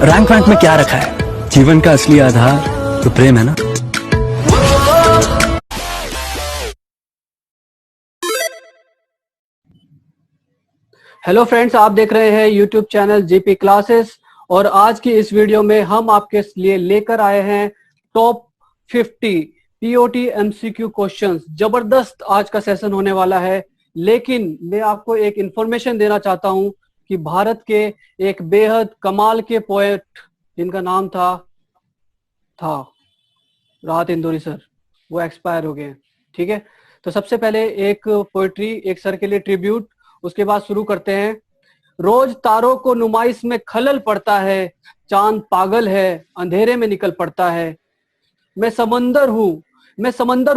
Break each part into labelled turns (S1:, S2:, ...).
S1: Rank वैंक में क्या रखा है, जीवन का असली आधार तो प्रेम है ना।
S2: हेलो फ्रेंड्स, आप देख रहे हैं यूट्यूब चैनल जीपी क्लासेस और आज की इस वीडियो में हम आपके लिए लेकर आए हैं टॉप 50 पीओटी एमसीक्यू क्वेश्चंस। जबरदस्त आज का सेशन होने वाला है, लेकिन मैं आपको एक इंफॉर्मेशन देना चाहता हूं कि भारत के एक बेहद कमाल के पोएट जिनका नाम था राहत इंदौरी सर, वो एक्सपायर हो गए हैं। ठीक है, तो सबसे पहले एक पोएट्री, एक सर के लिए ट्रिब्यूट, उसके बाद शुरू करते हैं। रोज तारों को नुमाइश में खलल पड़ता है, चांद पागल है अंधेरे में निकल पड़ता है। मैं समंदर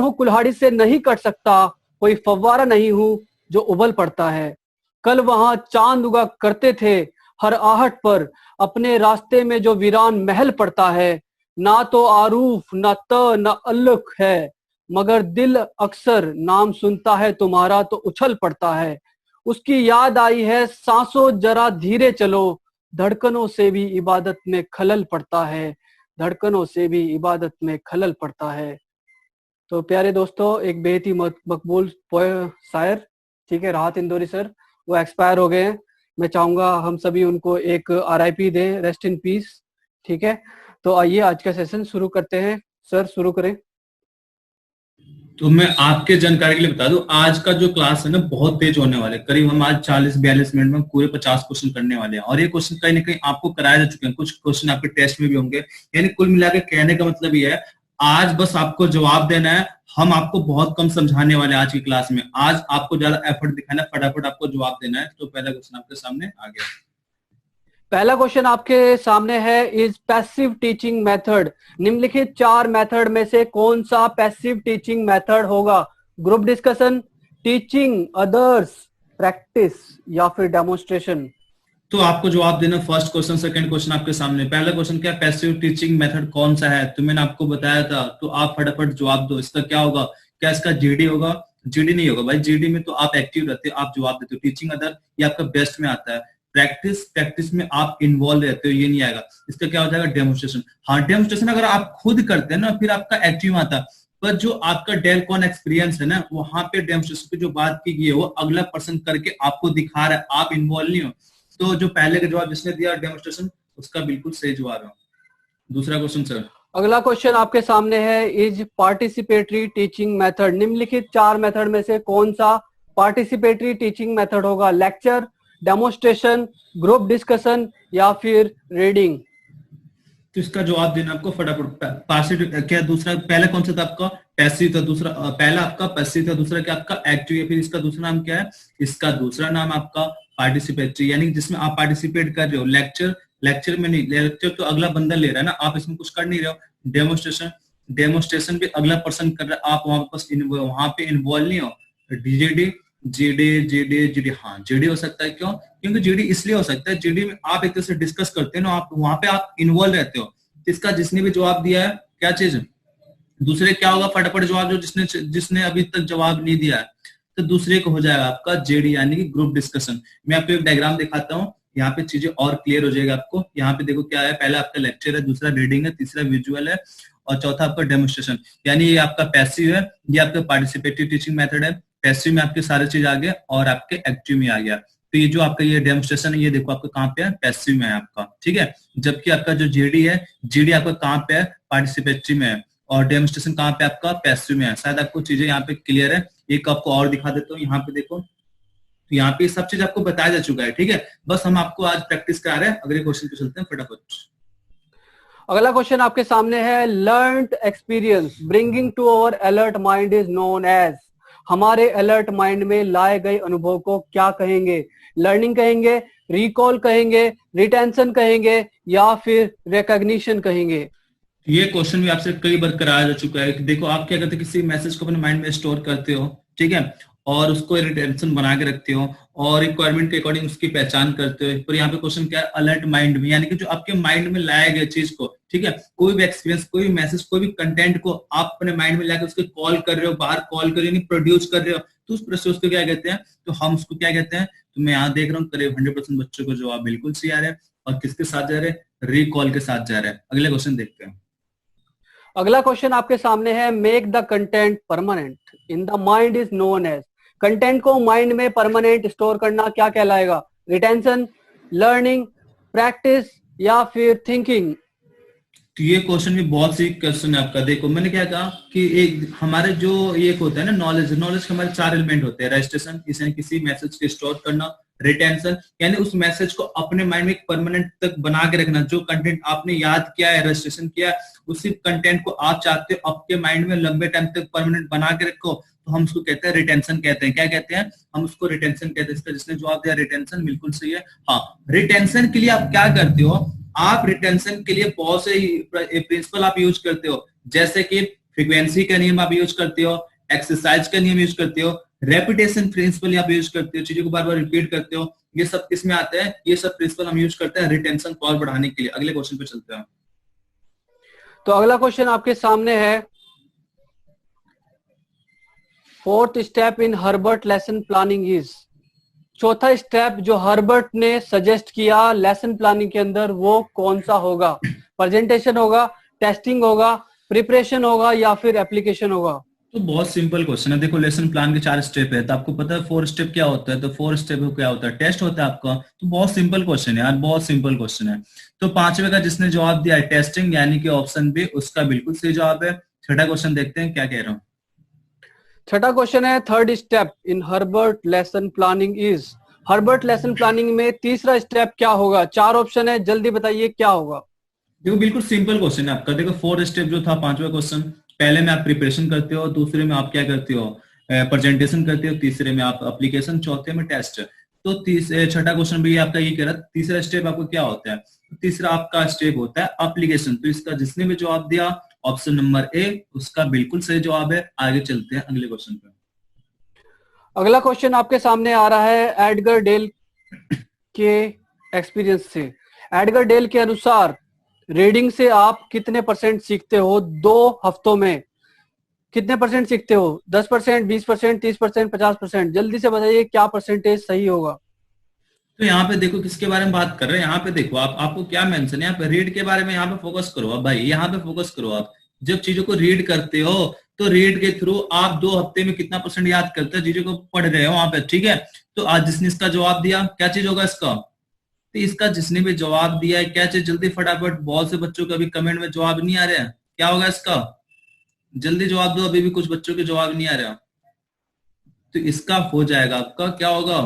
S2: हूँ कुल्हाड़ी से नहीं कट सकता, कोई फव्वारा नहीं हूँ जो उबल पड़ता है। कल वहां चांद उगा करते थे, हर आहट पर अपने रास्ते में जो वीरान महल पड़ता है। ना तो आरूफ ना ना अल्लुक है, मगर दिल अक्सर नाम सुनता है तुम्हारा तो उछल पड़ता है। उसकी याद आई है सांसों जरा धीरे चलो, धड़कनों से भी इबादत में खलल पड़ता है, धड़कनों से भी इबादत में खलल पड़ता है। तो प्यारे दोस्तों, एक बेहद ही मकबूल शायर, ठीक है, राहत इंदौरी सर, वो एक्सपायर हो गए हैं। मैं चाहूंगा हम सभी उनको एक RIP दें, रेस्ट इन पीस। ठीक है, तो आइए आज का सेशन शुरू करते हैं। सर शुरू करें।
S3: तो मैं आपके जानकारी के लिए बता दूं, आज का जो क्लास है ना बहुत तेज होने वाले। करीब हम आज 40-42 मिनट में पूरे 50 क्वेश्चन करने वाले हैं, और ये क्वेश्चन कहीं ना कहीं आपको कराए जा चुके हैं, कुछ क्वेश्चन आपके टेस्ट में भी होंगे। यानी कुल मिलाकर कहने का मतलब ये है, आज बस आपको जवाब देना है। हम आपको बहुत कम समझाने वाले आज की क्लास में, आज आपको ज्यादा एफर्ट दिखाना है, फटाफट आपको जवाब देना है। तो पहला क्वेश्चन आपके सामने आ गया।
S2: पहला क्वेश्चन आपके सामने है, इज पैसिव टीचिंग मेथड निम्नलिखित 4 मेथड में से कौन सा पैसिव टीचिंग मेथड होगा? Group discussion, teaching others, practice या फिर डेमोन्स्ट्रेशन?
S3: तो आपको जवाब देना फर्स्ट क्वेश्चन। सेकंड क्वेश्चन आपके सामने। पहला क्वेश्चन क्या, पैसिव टीचिंग मेथड कौन सा है? तो मैंने आपको बताया था, तो आप फटाफट जवाब दो। इसका क्या होगा? क्या इसका जीडी होगा? जीडी नहीं होगा भाई, जीडी में तो आप एक्टिव रहते हो, आप जवाब देते हो। टीचिंग अदर ये आपका बेस्ट में आता है। प्रैक्टिस में आप इन्वॉल्व रहते हो, ये नहीं आएगा। इसका क्या हो जाएगा? डेमोन्स्ट्रेशन। हाँ, डेमोन्स्ट्रेशन अगर आप खुद करते हैं ना, फिर आपका एक्टिव आता है। पर जो आपका डेलकॉन एक्सपीरियंस है ना, वहां पे डेमोन्स्ट्रेशन की जो बात की गई है वो अगला पर्सन करके आपको दिखा रहा है, आप इन्वॉल्व नहीं हो। तो जो पहले का जवाब जिसने दिया डेमोन्स्ट्रेशन, उसका बिल्कुल सही जवाब है। दूसरा क्वेश्चन सर।
S2: अगला क्वेश्चन आपके सामने है, इज पार्टिसिपेटरी टीचिंग मेथड निम्नलिखित 4 मेथड में से कौन सा पार्टिसिपेटरी टीचिंग मेथड होगा? लेक्चर, डेमोन्स्ट्रेशन, ग्रुप डिस्कशन या फिर रीडिंग?
S3: तो इसका जवाब देना आपको फटाफट। पासिव क्या, दूसरा पहला कौन सा था आपका? पैसिव था। दूसरा पहला आपका पैसिव था, दूसरा क्या आपका एक्टिव है। फिर इसका दूसरा नाम क्या है? इसका दूसरा नाम आपका पार्टिसिपेटरी, यानी जिसमें आप पार्टिसिपेट कर रहे हो। लेक्चर में नहीं, लेक्चर तो अगला बंदा ले रहा है ना, आप इसमें कुछ कर नहीं रहे हो। डेमोन्स्ट्रेशन भी अगला पर्सन कर रहा है, आप वहां पे इन्वॉल्व नहीं हो। डीजेडी जीडी, हाँ जीडी हो सकता है। क्यों? क्योंकि जीडी इसलिए हो सकता है, जीडी में आप एक तरह से डिस्कस करते हैं ना, आप वहां पे आप इन्वॉल्व रहते हो। इसका जिसने भी जवाब दिया है, क्या चीज दूसरे क्या होगा? फटाफट जवाब, जो जिसने अभी तक जवाब नहीं दिया है, तो दूसरे को हो जाएगा आपका जेडी, यानी कि ग्रुप डिस्कशन। मैं आपको एक डायग्राम दिखाता हूँ, यहाँ पे चीजें और क्लियर हो जाएगा आपको। यहाँ पे देखो क्या है, पहला आपका लेक्चर है, दूसरा रीडिंग है, तीसरा विजुअल है, और चौथा आपका डेमोन्स्ट्रेशन। यानी ये आपका पैसिव है, ये आपका पार्टिसिपेटिव टीचिंग मेथड है। पैसिव में आपके सारे चीज आ गया और आपके एक्टिव में आ गया। तो ये जो आपका ये डेमोन्स्ट्रेशन है, ये देखो आपका कहाँ पे है? पैसिव में है आपका, ठीक है। जबकि आपका जो जेडी है, जेडी आपका कहाँ पे है? पार्टिसिपेटरी में है। और डेमोन्स्ट्रेशन कहाँ पे आपका? पैसिव में है। शायद आपको चीजें यहाँ पे क्लियर है। एक आपको और दिखा देता हूँ, यहाँ पे देखो, तो यहाँ पे सब चीज आपको बताया जा चुका है, ठीक है। बस हम आपको आज प्रैक्टिस करा रहे हैं। अगले क्वेश्चन पे चलते हैं फटाफट।
S2: अगला क्वेश्चन आपके सामने है, learned experience bringing to our alert mind is known as. हमारे अलर्ट माइंड में लाए गए अनुभव को क्या कहेंगे? लर्निंग कहेंगे, रिकॉल कहेंगे, रिटेंशन कहेंगे या फिर रिकॉग्निशन कहेंगे?
S3: ये क्वेश्चन भी आपसे कई बार कराया जा चुका है। देखो आप क्या करते हो, किसी मैसेज को अपने माइंड में स्टोर करते हो, ठीक है, और उसको रिटेंशन बना के रखते हो, और रिक्वायरमेंट के अकॉर्डिंग उसकी पहचान करते हो। पर यहाँ पे क्वेश्चन क्या है? अलर्ट माइंड में, यानी कि जो आपके माइंड में लाया गया चीज को, ठीक है, कोई भी एक्सपीरियंस, कोई भी मैसेज, कोई भी कंटेंट को आप अपने माइंड में लाकर उसको कॉल कर रहे हो, बाहर कॉल कर रहे हो, प्रोड्यूस कर रहे हो, तो उस प्रोसेस को क्या कहते हैं? तो हम उसको क्या कहते हैं? तो मैं यहाँ देख रहा हूँ करीब 100% बच्चों को जवाब बिल्कुल सही आ रहा है। और किसके साथ जा रहे हैं? रिकॉल के साथ जा रहा है। अगले क्वेश्चन देखते हैं।
S2: अगला क्वेश्चन आपके सामने है, make the content permanent in the mind is known as. Content को माइंड में परमानेंट स्टोर करना क्या कहलाएगा? रिटेंशन, लर्निंग, प्रैक्टिस या फिर थिंकिंग?
S3: तो ये क्वेश्चन भी बहुत सी क्वेश्चन है आपका। देखो मैंने क्या कहा कि एक हमारे जो ये होता है ना नॉलेज के हमारे 4 एलिमेंट होते हैं। रजिस्ट्रेशन, किसी मैसेज को स्टोर करना, रिटेंशन यानी उस मैसेज को अपने माइंड में एक परमानेंट तक बना के रखना। जो कंटेंट आपने याद किया है, रजिस्ट्रेशन किया है, उसी कंटेंट को आप चाहते हो आपके माइंड में लंबे टाइम तक परमानेंट बना के रखो, तो हम उसको कहते हैं रिटेंशन कहते हैं। क्या कहते हैं? हम उसको रिटेंशन कहते हैं। इसका जिसने जवाब दिया रिटेंशन, बिल्कुल सही है। हाँ, रिटेंशन के लिए आप क्या करते हो? आप रिटेंशन के लिए बहुत से प्रिंसिपल आप यूज करते हो, जैसे कि फ्रीक्वेंसी का नियम आप यूज करते हो, एक्सरसाइज का नियम यूज करते हो, रेपिटेशन प्रिंसिपल आप यूज करते हो, चीजों को बार बार रिपीट करते हो। ये सब किसमें आते हैं? ये सब प्रिंसिपल हम यूज करते हैं रिटेंशन पावर बढ़ाने के लिए। अगले क्वेश्चन पे चलते हैं।
S2: तो अगला क्वेश्चन आपके सामने है, fourth step in Herbert lesson planning is. चौथा स्टेप जो हर्बर्ट ने सजेस्ट किया लेसन प्लानिंग के अंदर, वो कौन सा होगा? प्रेजेंटेशन होगा, टेस्टिंग होगा, प्रिपरेशन होगा या फिर एप्लीकेशन होगा?
S3: तो बहुत सिंपल क्वेश्चन है। देखो लेसन प्लान के 4 स्टेप है, तो आपको पता है 4 स्टेप क्या होता है? तो 4 स्टेप क्या होता है? टेस्ट होता है आपका। तो बहुत सिंपल क्वेश्चन है यार, बहुत सिंपल क्वेश्चन है। तो 5वें का जिसने जवाब दिया है टेस्टिंग यानी कि ऑप्शन बी, उसका बिल्कुल सही जवाब है। छठा क्वेश्चन देखते हैं क्या कह रहा हूँ।
S2: छठा क्वेश्चन है, third step in Herbert lesson planning is. Herbert lesson planning में तीसरा स्टेप क्या होगा? 4 ऑप्शन है, जल्दी बताइए क्या होगा।
S3: देखो बिल्कुल सिंपल क्वेश्चन है आपका। देखो 4 स्टेप जो था 5वां क्वेश्चन, पहले में आप प्रिपरेशन करते हो, दूसरे में आप क्या करते हो? प्रेजेंटेशन करते हो, तीसरे में आप एप्लीकेशन, चौथे में टेस्ट। तो छठा क्वेश्चन भी आपका ये कह रहा है तीसरा स्टेप आपको क्या होता है? तीसरा आपका स्टेप होता है एप्लीकेशन। तो इसका जिसने भी जवाब दिया ऑप्शन नंबर ए, उसका बिल्कुल सही जवाब है। आगे चलते हैं अगले क्वेश्चन पे।
S2: अगला क्वेश्चन आपके सामने आ रहा है एडगर डेल के एक्सपीरियंस से। एडगर डेल के अनुसार रीडिंग से आप कितने % सीखते हो 2 हफ्तों में? कितने % सीखते हो? 10%, 20%, 30%, 50%? जल्दी से बताइए क्या परसेंटेज सही होगा।
S3: तो यहाँ पे देखो किसके बारे में बात कर रहे हैं। यहाँ पे देखो आपको क्या मेंशन है यहाँ पे? रीड के बारे में। यहाँ पे फोकस करो आप भाई, यहाँ पे फोकस करो आप। जब चीजों को रीड करते हो तो रीड के थ्रू आप 2 हफ्ते में कितना % याद करते हो चीजों को पढ़ रहे हो वहां पे, ठीक है? तो आज जिसने इसका जवाब दिया क्या चीज होगा इसका? तो इसका जिसने भी जवाब दिया है क्या चीज? जल्दी फटाफट, बहुत से बच्चों का अभी कमेंट में जवाब नहीं आ रहा है। क्या होगा इसका? जल्दी जवाब दो, अभी भी कुछ बच्चों के जवाब नहीं आ रहा। तो इसका हो जाएगा आपका क्या होगा?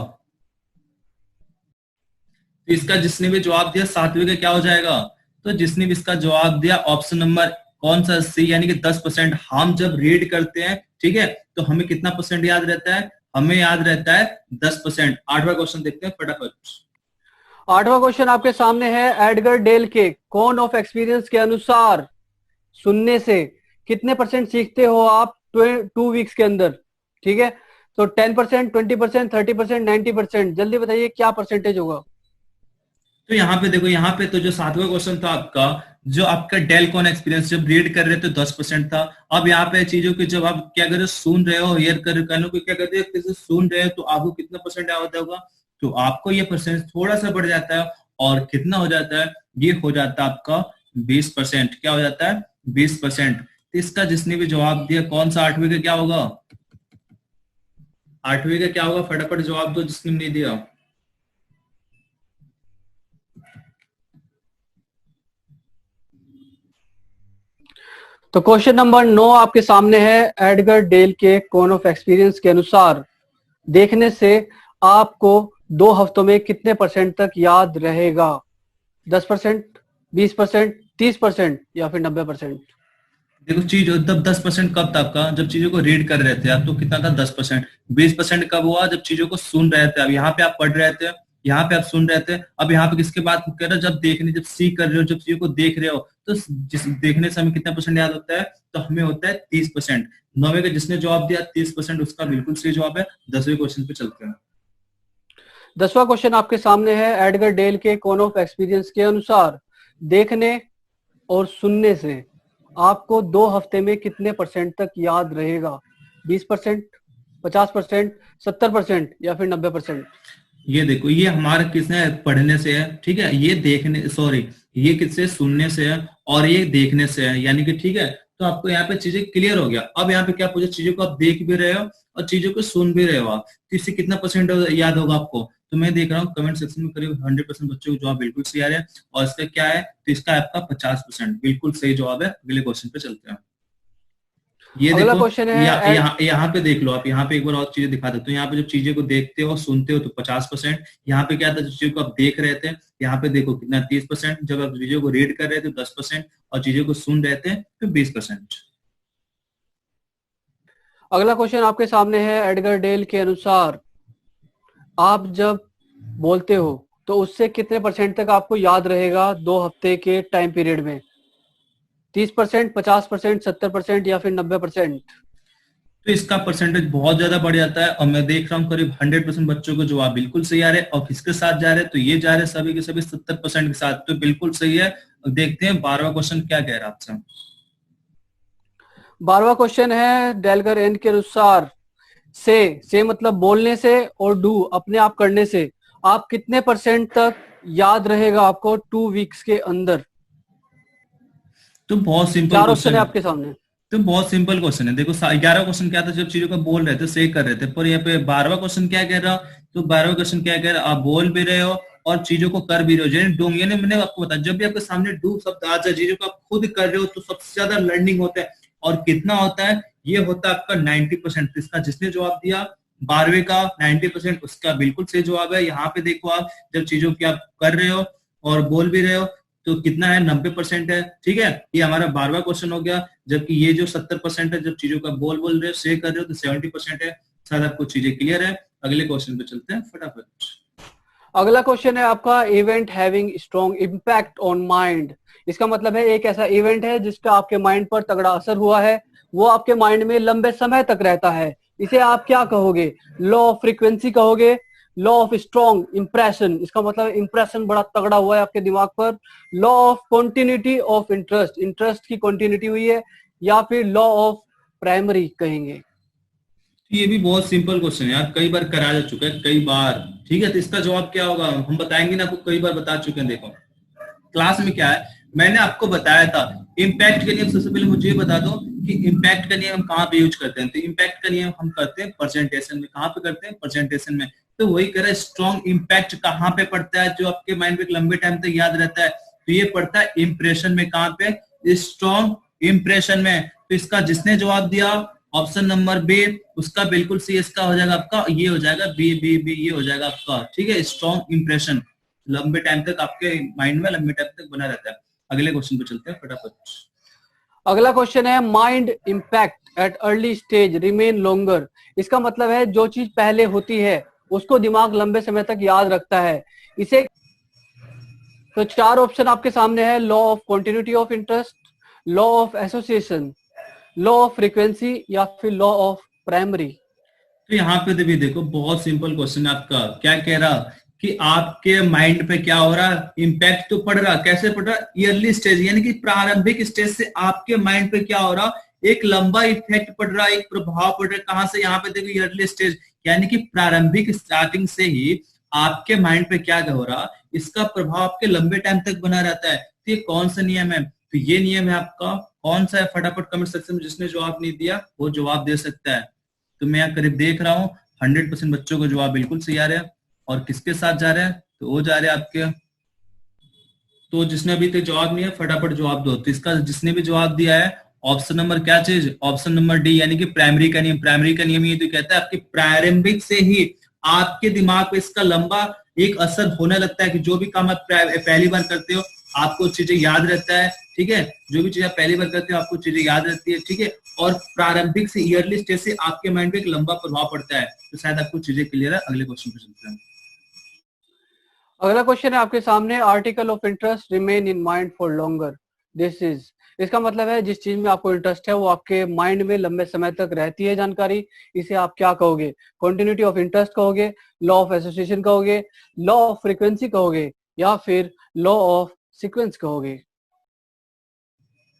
S3: तो इसका जिसने भी जवाब दिया 7वें का क्या हो जाएगा? तो जिसने भी इसका जवाब दिया ऑप्शन नंबर कौन सा? सी, यानी कि 10%। हम जब रीड करते हैं, ठीक है, तो हमें कितना % याद रहता है? हमें याद रहता है 10%। 8वां क्वेश्चन देखते हैं फटाफट।
S2: 8वां क्वेश्चन आपके सामने है, एडगर डेल के कौन ऑफ एक्सपीरियंस के अनुसार सुनने से कितने % सीखते हो आप 2 वीक्स के अंदर? ठीक है, तो 10%, 20%, 30%, 90%? जल्दी बताइए क्या परसेंटेज होगा।
S3: तो यहाँ पे देखो, यहाँ पे तो जो 7वां क्वेश्चन था आपका, जो आपका डेल कौन एक्सपीरियंस जब रीड कर रहे थे 10% था। अब यहाँ पे चीजों की जब आप क्या कर रहे हो? सुन रहे हो, हियर कर रहे हो, क्या करते हो? सुन रहे हो तो आपको कितना % याद होगा? तो आपको ये % थोड़ा सा बढ़ जाता है और कितना हो जाता है? ये हो जाता है आपका 20%। क्या हो जाता है? 20%। तो इसका जिसने भी जवाब दिया कौन सा 8वें का क्या होगा? 8वें का क्या होगा? फटाफट जवाब दो जिसने नहीं दिया।
S2: तो क्वेश्चन नंबर 9 आपके सामने है, एडगर डेल के कौन ऑफ एक्सपीरियंस के अनुसार देखने से आपको 2 हफ्तों में कितने % तक याद रहेगा? 10%, 20%, 30% या फिर 90%?
S3: देखो चीज जब 10% कब था आपका? जब चीजों को रीड कर रहे थे आप, तो कितना था? 10%। 20% कब हुआ? जब चीजों को सुन रहे थे। अब यहाँ पे आप पढ़ रहे थे, यहाँ पे आप सुन रहे थे। अब यहाँ पे किसके बात कर रहे हो? जब देखने, जब सीख कर रहे हो, जब चीजों को देख रहे हो, तो जिस देखने से हमें कितना % याद होता है? तो हमें होता है 30%। 9वें का जिसने जवाब दिया 30%, उसका बिल्कुल सही जवाब है। 10वें क्वेश्चन पे चलते हैं।
S2: 10वां क्वेश्चन आपके सामने है, एडगर डेल के कौन ऑफ एक्सपीरियंस के अनुसार देखने और सुनने से आपको 2 हफ्ते में कितने % तक याद रहेगा? 20%, 50%, 70% या फिर 90%?
S3: ये देखो, ये हमारा किसने पढ़ने से है, ठीक है, ये देखने, सॉरी, ये किससे सुनने से है और ये देखने से है, यानी कि ठीक है। तो आपको यहाँ पे चीजें क्लियर हो गया। अब यहाँ पे क्या पूछा, चीजों को आप देख भी रहे हो और चीजों को सुन भी रहे हो आप, तो इससे कितना परसेंट याद होगा आपको। तो मैं देख रहा हूँ कमेंट सेक्शन में करीब 100% बच्चों को जवाब बिल्कुल सही आ रहा है, और इसका क्या है, तो इसका आपका 50% बिल्कुल सही जवाब है। अगले क्वेश्चन पे चलते हैं। ये
S2: अगला
S3: देखो,
S2: क्वेश्चन है
S3: यहाँ पे देख लो आप, यहाँ पे एक बार और चीजें दिखा देते हो। यहाँ पे जब चीजें को देखते हो सुनते हो तो 50%, यहाँ पे क्या था, जो चीजों को आप देख रहे थे, यहाँ पे देखो कितना 30%, जब आप चीजों को रीड कर रहे थे 10%, और चीजों को सुन रहे थे तो 20%।
S2: अगला क्वेश्चन आपके सामने है। एडगर डेल के अनुसार आप जब बोलते हो तो उससे कितने परसेंट तक आपको याद रहेगा 2 हफ्ते के टाइम पीरियड में? 30%, 50%, 70% या फिर 90%?
S3: तो इसका परसेंटेज बहुत ज्यादा बढ़ जाता है, और मैं देख रहा हूँ करीब 100% बच्चों को जवाब बिल्कुल सही आ रहे हैं। और किसके साथ जा रहे हैं, तो ये जा रहे हैं सभी के सभी 70% के साथ, तो बिल्कुल सही है। देखते हैं 12वां क्वेश्चन क्या कह रहा है आपसे।
S2: 12वां क्वेश्चन है। डेलगर एन के अनुसार से मतलब बोलने से और डू अपने आप करने से आप कितने परसेंट तक याद रहेगा आपको 2 वीक्स के अंदर?
S3: तो बहुत सिंपल
S2: 4 ऑप्शन
S3: क्वेश्चन
S2: है
S3: है।
S2: आपके सामने।
S3: तो बहुत सिंपल क्वेश्चन है। देखो 11वां क्वेश्चन क्या था, जब चीजों को बोल रहे थे सही कर रहे थे, पर यहाँ पे 12वां क्वेश्चन क्या कह रहा, तो 12वां क्वेश्चन क्या कह रहा, आप बोल भी रहे हो और चीजों को कर भी रहे हो। जैसे डूंग, यानी मैंने आपको बताया, जब भी आपके सामने डू शब्द आ जाए, चीजों को आप खुद कर रहे हो, तो सबसे ज्यादा लर्निंग होता है। और कितना होता है, ये होता है आपका 90%। इसका जिसने जवाब दिया 12वें का 90%, उसका बिल्कुल सही जवाब है। यहाँ पे देखो आप, जब चीजों की आप कर रहे हो और बोल भी रहे हो तो कितना है, 90% है, ठीक है। ये हमारा 12वां क्वेश्चन हो गया। जबकि ये जो 70% है, जब चीजों का बोल रहे हो, शेयर कर रहे हो, तो 70% है। शायद आपको चीजें क्लियर है। अगले क्वेश्चन पे चलते हैं फटाफट।
S2: अगला क्वेश्चन है आपका। Event having strong impact on mind. इसका मतलब है एक ऐसा इवेंट है जिसका आपके माइंड पर तगड़ा असर हुआ है, वो आपके माइंड में लंबे समय तक रहता है। इसे आप क्या कहोगे? लॉ ऑफ फ्रीक्वेंसी कहोगे? लॉ ऑफ स्ट्रॉन्ग इंप्रेशन, इसका मतलब इंप्रेशन बड़ा तगड़ा हुआ है आपके दिमाग पर। Law of continuity of interest, interest की कॉन्टिन्यूटी हुई है। या फिर लॉ ऑफ प्राइमरी कहेंगे?
S3: ये भी बहुत सिंपल क्वेश्चन है यार, कई बार करा जा चुका है, कई बार, ठीक है। तो इसका जवाब क्या होगा, हम बताएंगे ना, आपको कई बार बता चुके हैं। देखो क्लास में क्या है, मैंने आपको बताया था इम्पैक्ट का नियम। सबसे पहले मुझे ये बता दो कि इम्पैक्ट का नियम हम कहाँ पे यूज करते हैं। तो इम्पैक्ट का नियम हम करते हैं प्रेजेंटेशन में। कहाँ पे करते हैं, प्रेजेंटेशन में। तो वही कह रहा है, स्ट्रॉन्ग इम्पैक्ट कहाँ पे पड़ता है, जो आपके माइंड में लंबे टाइम तक याद रहता है, तो ये पड़ता है इंप्रेशन में। कहाँ पे, स्ट्रॉन्ग इंप्रेशन में। तो इसका जिसने जवाब दिया ऑप्शन नंबर बी, उसका बिल्कुल सी, इसका हो जाएगा आपका, ये हो जाएगा बी बी बी, ये हो जाएगा आपका, ठीक है। स्ट्रॉन्ग इंप्रेशन लंबे टाइम तक आपके माइंड में लंबे टाइम तक बना रहता है। अगले क्वेश्चन पे चलते हैं फटाफट।
S2: अगला क्वेश्चन है। Mind impact at early stage remain longer. इसका मतलब है जो चीज पहले होती है उसको दिमाग लंबे समय तक याद रखता है। इसे तो 4 ऑप्शन आपके सामने है। Law of continuity of interest, law of association, law of frequency या फिर लॉ ऑफ प्राइमरी।
S3: तो यहाँ पे भी देखो, बहुत सिंपल क्वेश्चन है आपका। क्या कह रहा कि आपके माइंड पे क्या हो रहा, इम्पैक्ट तो पड़ रहा, कैसे पड़ रहा, ईयरली स्टेज, यानी कि प्रारंभिक स्टेज से आपके माइंड पे क्या हो रहा, एक लंबा इफेक्ट पड़ रहा, एक प्रभाव पड़ रहा है। कहां से, यहाँ पे देखो ईयरली स्टेज, यानी कि प्रारंभिक स्टार्टिंग से ही आपके माइंड पे क्या हो रहा, इसका प्रभाव आपके लंबे टाइम तक बना रहता है। तो ये कौन सा नियम है, तो ये नियम है आपका, कौन सा है, फटाफट कमेंट सेक्शन में जिसने जवाब नहीं दिया वो जवाब दे सकता है। तो मैं यहाँ करीब देख रहा हूँ 100% बच्चों को जवाब बिल्कुल सही आ रहे हैं। और किसके साथ जा रहे हैं, तो वो जा रहे हैं आपके, तो जिसने अभी तक जवाब नहीं है फटाफट जवाब दो। तो इसका जिसने भी जवाब दिया है ऑप्शन नंबर क्या चीज, ऑप्शन नंबर डी, यानी कि प्राइमरी का नियम। प्राइमरी का नियम ये तो कहता है आपके प्रारंभिक से ही आपके दिमाग पे इसका लंबा एक असर होने लगता है, कि जो भी काम आप पहली बार करते हो आपको चीजें याद रहता है, ठीक है। जो भी चीज आप पहली बार करते हो आपको चीजें याद रहती है, ठीक है। और प्रारंभिक से ईयरली स्टेज से आपके माइंड पे एक लंबा प्रभाव पड़ता है। तो शायद आपको चीजें क्लियर है। अगले क्वेश्चन पे चलते हैं।
S2: अगला क्वेश्चन है आपके सामने। Article of interest remain in mind for longer, this is. इसका मतलब है जिस चीज में आपको इंटरेस्ट है वो आपके माइंड में लंबे समय तक रहती है जानकारी। इसे आप क्या कहोगे? कॉन्टिन्यूटी ऑफ इंटरेस्ट कहोगे, लॉ ऑफ एसोसिएशन कहोगे, लॉ ऑफ फ्रीक्वेंसी कहोगे या फिर लॉ ऑफ सीक्वेंस कहोगे?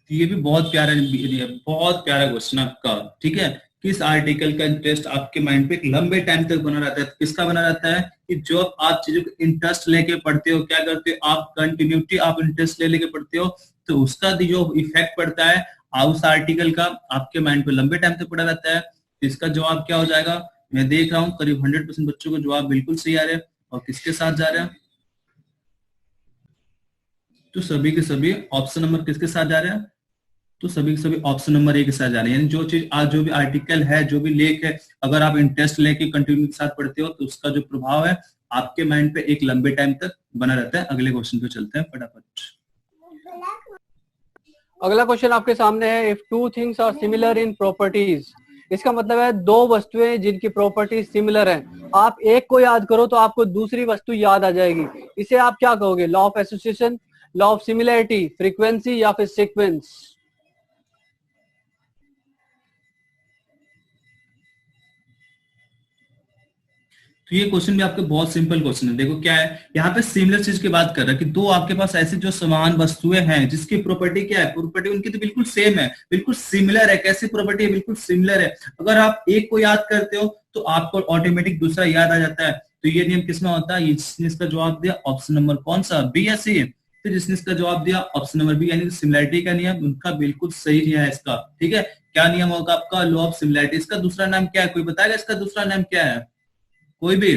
S3: ये भी बहुत प्यारा क्वेश्चन आपका, ठीक है। किस आर्टिकल का इंटरेस्ट आपके माइंड पे एक लंबे टाइम तक बना रहता है? किसका बना रहता है कि जो आप चीजों को इंटरेस्ट लेके पढ़ते हो, क्या करते हो आप, कंटिन्यूटी आप इंटरेस्ट ले लेके पढ़ते हो, तो उसका जो इफेक्ट पड़ता है उस आर्टिकल का आपके माइंड पे लंबे टाइम तक पड़ा रहता है। तो इसका जवाब क्या हो जाएगा? मैं देख रहा हूँ करीब 100% बच्चों को जवाब बिल्कुल सही आ रहे हैं। और किसके साथ जा रहे हैं? तो सभी के सभी ऑप्शन नंबर किसके साथ जा रहे हैं? तो सभी के सभी ऑप्शन नंबर ए के साथ जा रहे हैं। यानी जो चीज आज जो भी आर्टिकल है, जो भी लेख है, अगर आप इंटरेस्ट लेके कंटिन्यू के साथ पढ़ते हो तो उसका जो प्रभाव है आपके माइंड पे एक लंबे टाइम तक बना रहता है। अगले क्वेश्चन पे चलते हैं फटाफट।
S2: अगला क्वेश्चन आपके सामने है, if two things are similar in properties. इसका मतलब है दो वस्तुएं जिनकी प्रॉपर्टीज सिमिलर हैं, आप एक को याद करो तो आपको दूसरी वस्तु याद आ जाएगी। इसे आप क्या कहोगे? Law of association, law of similarity, frequency या फिर सीक्वेंस?
S3: तो ये क्वेश्चन भी आपके बहुत सिंपल क्वेश्चन है। देखो क्या है, यहाँ पे सिमिलर चीज की बात कर रहा है कि दो आपके पास ऐसी जो समान वस्तुएं हैं जिसकी प्रॉपर्टी क्या है, प्रॉपर्टी उनकी तो बिल्कुल सेम है, बिल्कुल सिमिलर है। कैसी प्रॉपर्टी है? बिल्कुल सिमिलर है। अगर आप एक को याद करते हो तो आपको ऑटोमेटिक दूसरा याद आ जाता है। तो ये नियम किसमें होता है? जिसने इसका जवाब दिया ऑप्शन नंबर कौन सा, बी या सी? तो जिसने इसका जवाब दिया ऑप्शन नंबर बी, यानी सिमिलैरिटी का नियम उनका बिल्कुल सही है इसका। ठीक है, क्या नियम होगा आपका? Law of similarity. इसका दूसरा नाम क्या है? कोई बताएगा इसका दूसरा नाम क्या है? कोई भी?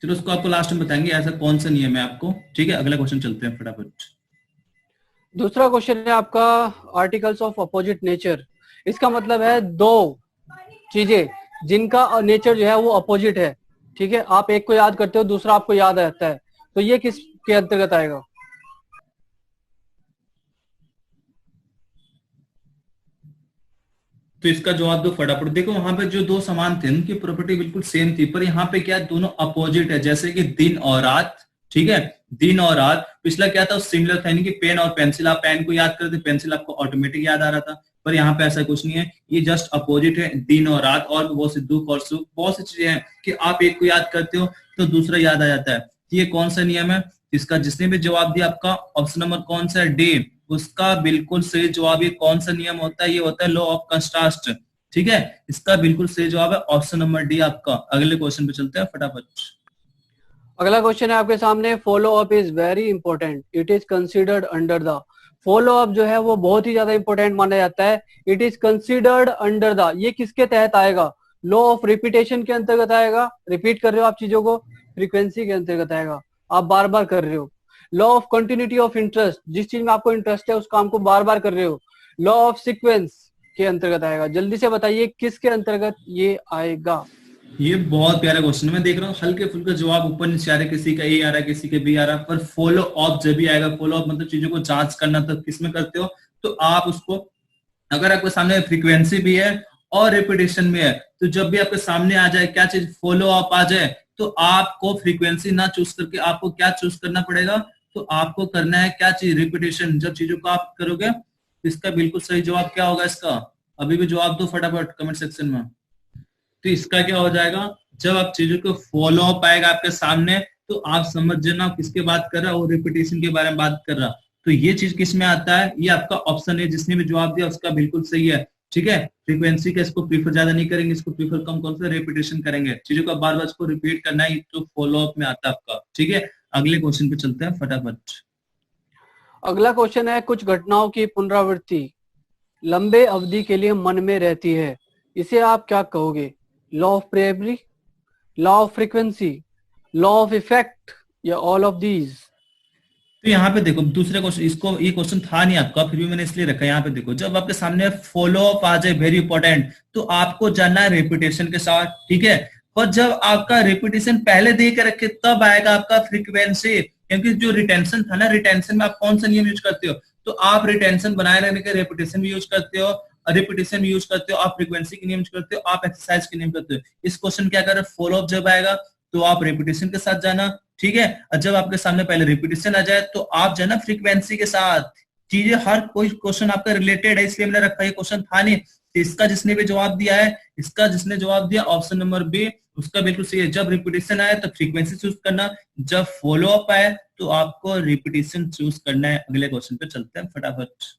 S3: चलो उसको आपको लास्ट में बताएंगे ऐसा कौन सा नियम है आपको। ठीक है, अगला क्वेश्चन चलते हैं फटाफट।
S2: दूसरा क्वेश्चन है आपका, आर्टिकल्स ऑफ अपोजिट नेचर। इसका मतलब है दो चीजें जिनका नेचर जो है वो अपोजिट है। ठीक है, आप एक को याद करते हो, दूसरा आपको याद रहता है, तो ये किसके अंतर्गत आएगा?
S3: तो इसका जवाब दो फटाफट। देखो वहां पे जो दो समान थे उनकी प्रॉपर्टी बिल्कुल सेम थी, पर यहाँ पे क्या दोनों अपोजिट है, जैसे कि दिन और रात। ठीक है, दिन और रात। पिछला क्या था? सिमिलर था, यानी कि पेन और पेंसिल। आप पेन को याद करते, पेंसिल आपको ऑटोमेटिक याद आ रहा था। पर यहाँ पे ऐसा कुछ नहीं है, ये जस्ट अपोजिट है, दिन और रात। और बहुत से दुख और सुख, बहुत सी चीजें हैं कि आप एक को याद करते हो तो दूसरा याद आ जाता है। ये कौन सा नियम है? इसका जिसने भी जवाब दिया आपका ऑप्शन नंबर कौन सा है, डी, उसका बिल्कुल सही जवाब। ये कौन सा नियम होता है? ये होता है लॉ ऑफ कंट्रास्ट। ठीक है, इसका बिल्कुल सही जवाब है ऑप्शन नंबर डी आपका। अगले क्वेश्चन पे चलते हैं फटाफट।
S2: अगला क्वेश्चन है आपके सामने, follow up is very important, it is considered under the. Follow up जो है वो बहुत ही ज्यादा इंपॉर्टेंट माना जाता है। It is considered under the, ये किसके तहत आएगा? लॉ ऑफ रिपीटेशन के अंतर्गत आएगा, रिपीट कर रहे हो आप चीजों को। फ्रीक्वेंसी के अंतर्गत आएगा, आप बार बार कर रहे हो। Law of continuity of interest, जिस चीज में आपको इंटरेस्ट है उस काम को बार बार कर रहे हो। लॉ ऑफ सीक्वेंस के अंतर्गत आएगा। जल्दी से बताइए किसके अंतर्गत ये आएगा?
S3: ये बहुत प्यारा क्वेश्चन है। मैं देख रहा हूँ हल्के फुल्के जवाब ऊपर नीचे आ रहे, किसी का ए आ रहा है, किसी के बी आ रहा है, पर फॉलो अप जब भी आएगा, फॉलो अप मतलब चीजों को जांच करना, तो किसमें करते हो? तो आप उसको, अगर आपके सामने फ्रीक्वेंसी भी है और रिपीटेशन भी है, तो जब भी आपके सामने आ जाए क्या चीज, फॉलो अप आ जाए, तो आपको फ्रीक्वेंसी ना चूज करके आपको क्या चूज करना पड़ेगा? तो आपको करना है क्या चीज, रिपीटेशन। जब चीजों को आप करोगे, इसका बिल्कुल सही जवाब क्या होगा इसका? अभी भी जवाब दो फटाफट कमेंट सेक्शन में। तो इसका क्या हो जाएगा? जब आप चीजों को फॉलो अप आएगा आपके सामने, तो आप समझ जाना किसके बात कर रहा है, और रिपीटेशन के बारे में बात कर रहा। तो ये चीज किस में आता है? ये आपका ऑप्शन है, जिसने भी जवाब दिया उसका बिल्कुल सही है। ठीक है, फ्रीक्वेंसी का इसको प्रीफर ज्यादा नहीं करेंगे, इसको प्रीफर कम कौन सा, रेपिटेशन करेंगे। चीजों को बार बार इसको रिपीट करना है, तो फॉलो अप में आता है आपका। ठीक है, अगले क्वेश्चन पे चलते हैं फटाफट।
S2: अगला क्वेश्चन है, कुछ घटनाओं की पुनरावृत्ति लंबे अवधि के लिए मन में रहती है, इसे आप क्या कहोगे? Law of prairie, law of frequency, law of effect, या ऑल ऑफ दीज?
S3: तो यहाँ पे देखो दूसरे क्वेश्चन, इसको ये क्वेश्चन था नहीं आपका, फिर भी मैंने इसलिए रखा। यहाँ पे देखो, जब आपके सामने फॉलो अप आ जाए, वेरी इंपॉर्टेंट, तो आपको जाना है रेपिटेशन के साथ। ठीक है, और जब आपका रेपिटेशन पहले दे के रखे, तब आएगा आपका फ्रीक्वेंसी। क्योंकि जो रिटेंशन था ना, रिटेंशन में आप कौन सा नियम यूज करते हो? तो आप रिटेंशन बनाए रहने के रेपिटेशन भी यूज करते हो, रिपीटेशन यूज करते हो, आप फ्रीक्वेंसी के नियम यूज करते हो, आप एक्सरसाइज के नियम करते हो। इस क्वेश्चन क्या कर रहे हो? फॉलो अप जब आएगा तो आप रेपिटेशन के साथ जाना। ठीक है, और जब आपके सामने पहले रिपीटेशन आ जाए तो आप जाना फ्रीक्वेंसी के साथ। चीजें हर कोई क्वेश्चन आपका रिलेटेड है, इसलिए मैंने रखा। ये क्वेश्चन था नहीं, तो इसका जिसने भी जवाब दिया है, इसका जिसने जवाब दिया ऑप्शन नंबर बी, उसका बिल्कुल सही है। जब रिपीटेशन आए तो फ्रीक्वेंसी चूज करना, जब फॉलो अप आए तो आपको रिपीटेशन चूज करना है। अगले क्वेश्चन पे चलते हैं फटाफट।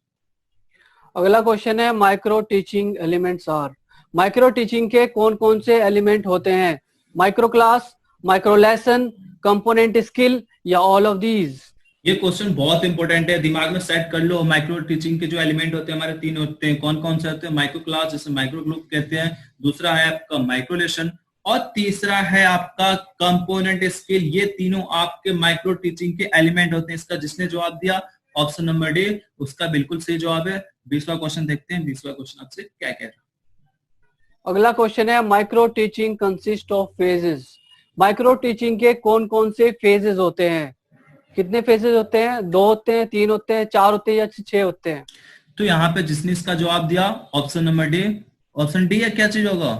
S2: अगला क्वेश्चन है, micro teaching elements are. Micro teaching के कौन कौन से एलिमेंट होते हैं? Micro class, micro lesson, component skill या ऑल ऑफ दीज?
S3: ये क्वेश्चन बहुत इंपॉर्टेंट है, दिमाग में सेट कर लो। माइक्रो टीचिंग के जो एलिमेंट होते हैं हमारे तीन होते हैं, कौन कौन से होते हैं? माइक्रो क्लास, जिसे माइक्रो ग्रुप कहते हैं, दूसरा है आपका माइक्रो लेसन, और तीसरा है आपका कंपोनेंट स्किल। ये तीनों आपके माइक्रो टीचिंग के एलिमेंट होते हैं। इसका जिसने जवाब दिया ऑप्शन नंबर डी, उसका बिल्कुल सही जवाब है। 20वां क्वेश्चन देखते हैं, 20वां क्वेश्चन आपसे क्या कह रहा है।
S2: अगला क्वेश्चन है micro teaching consist of phases. Micro teaching के कौन कौन से फेजेस होते हैं? कितने फेजेस होते हैं? 2 होते हैं, 3 होते हैं, 4 होते हैं या 6 होते हैं?
S3: तो यहाँ पे जिसने इसका जवाब दिया option number D, option D या क्या चीज होगा?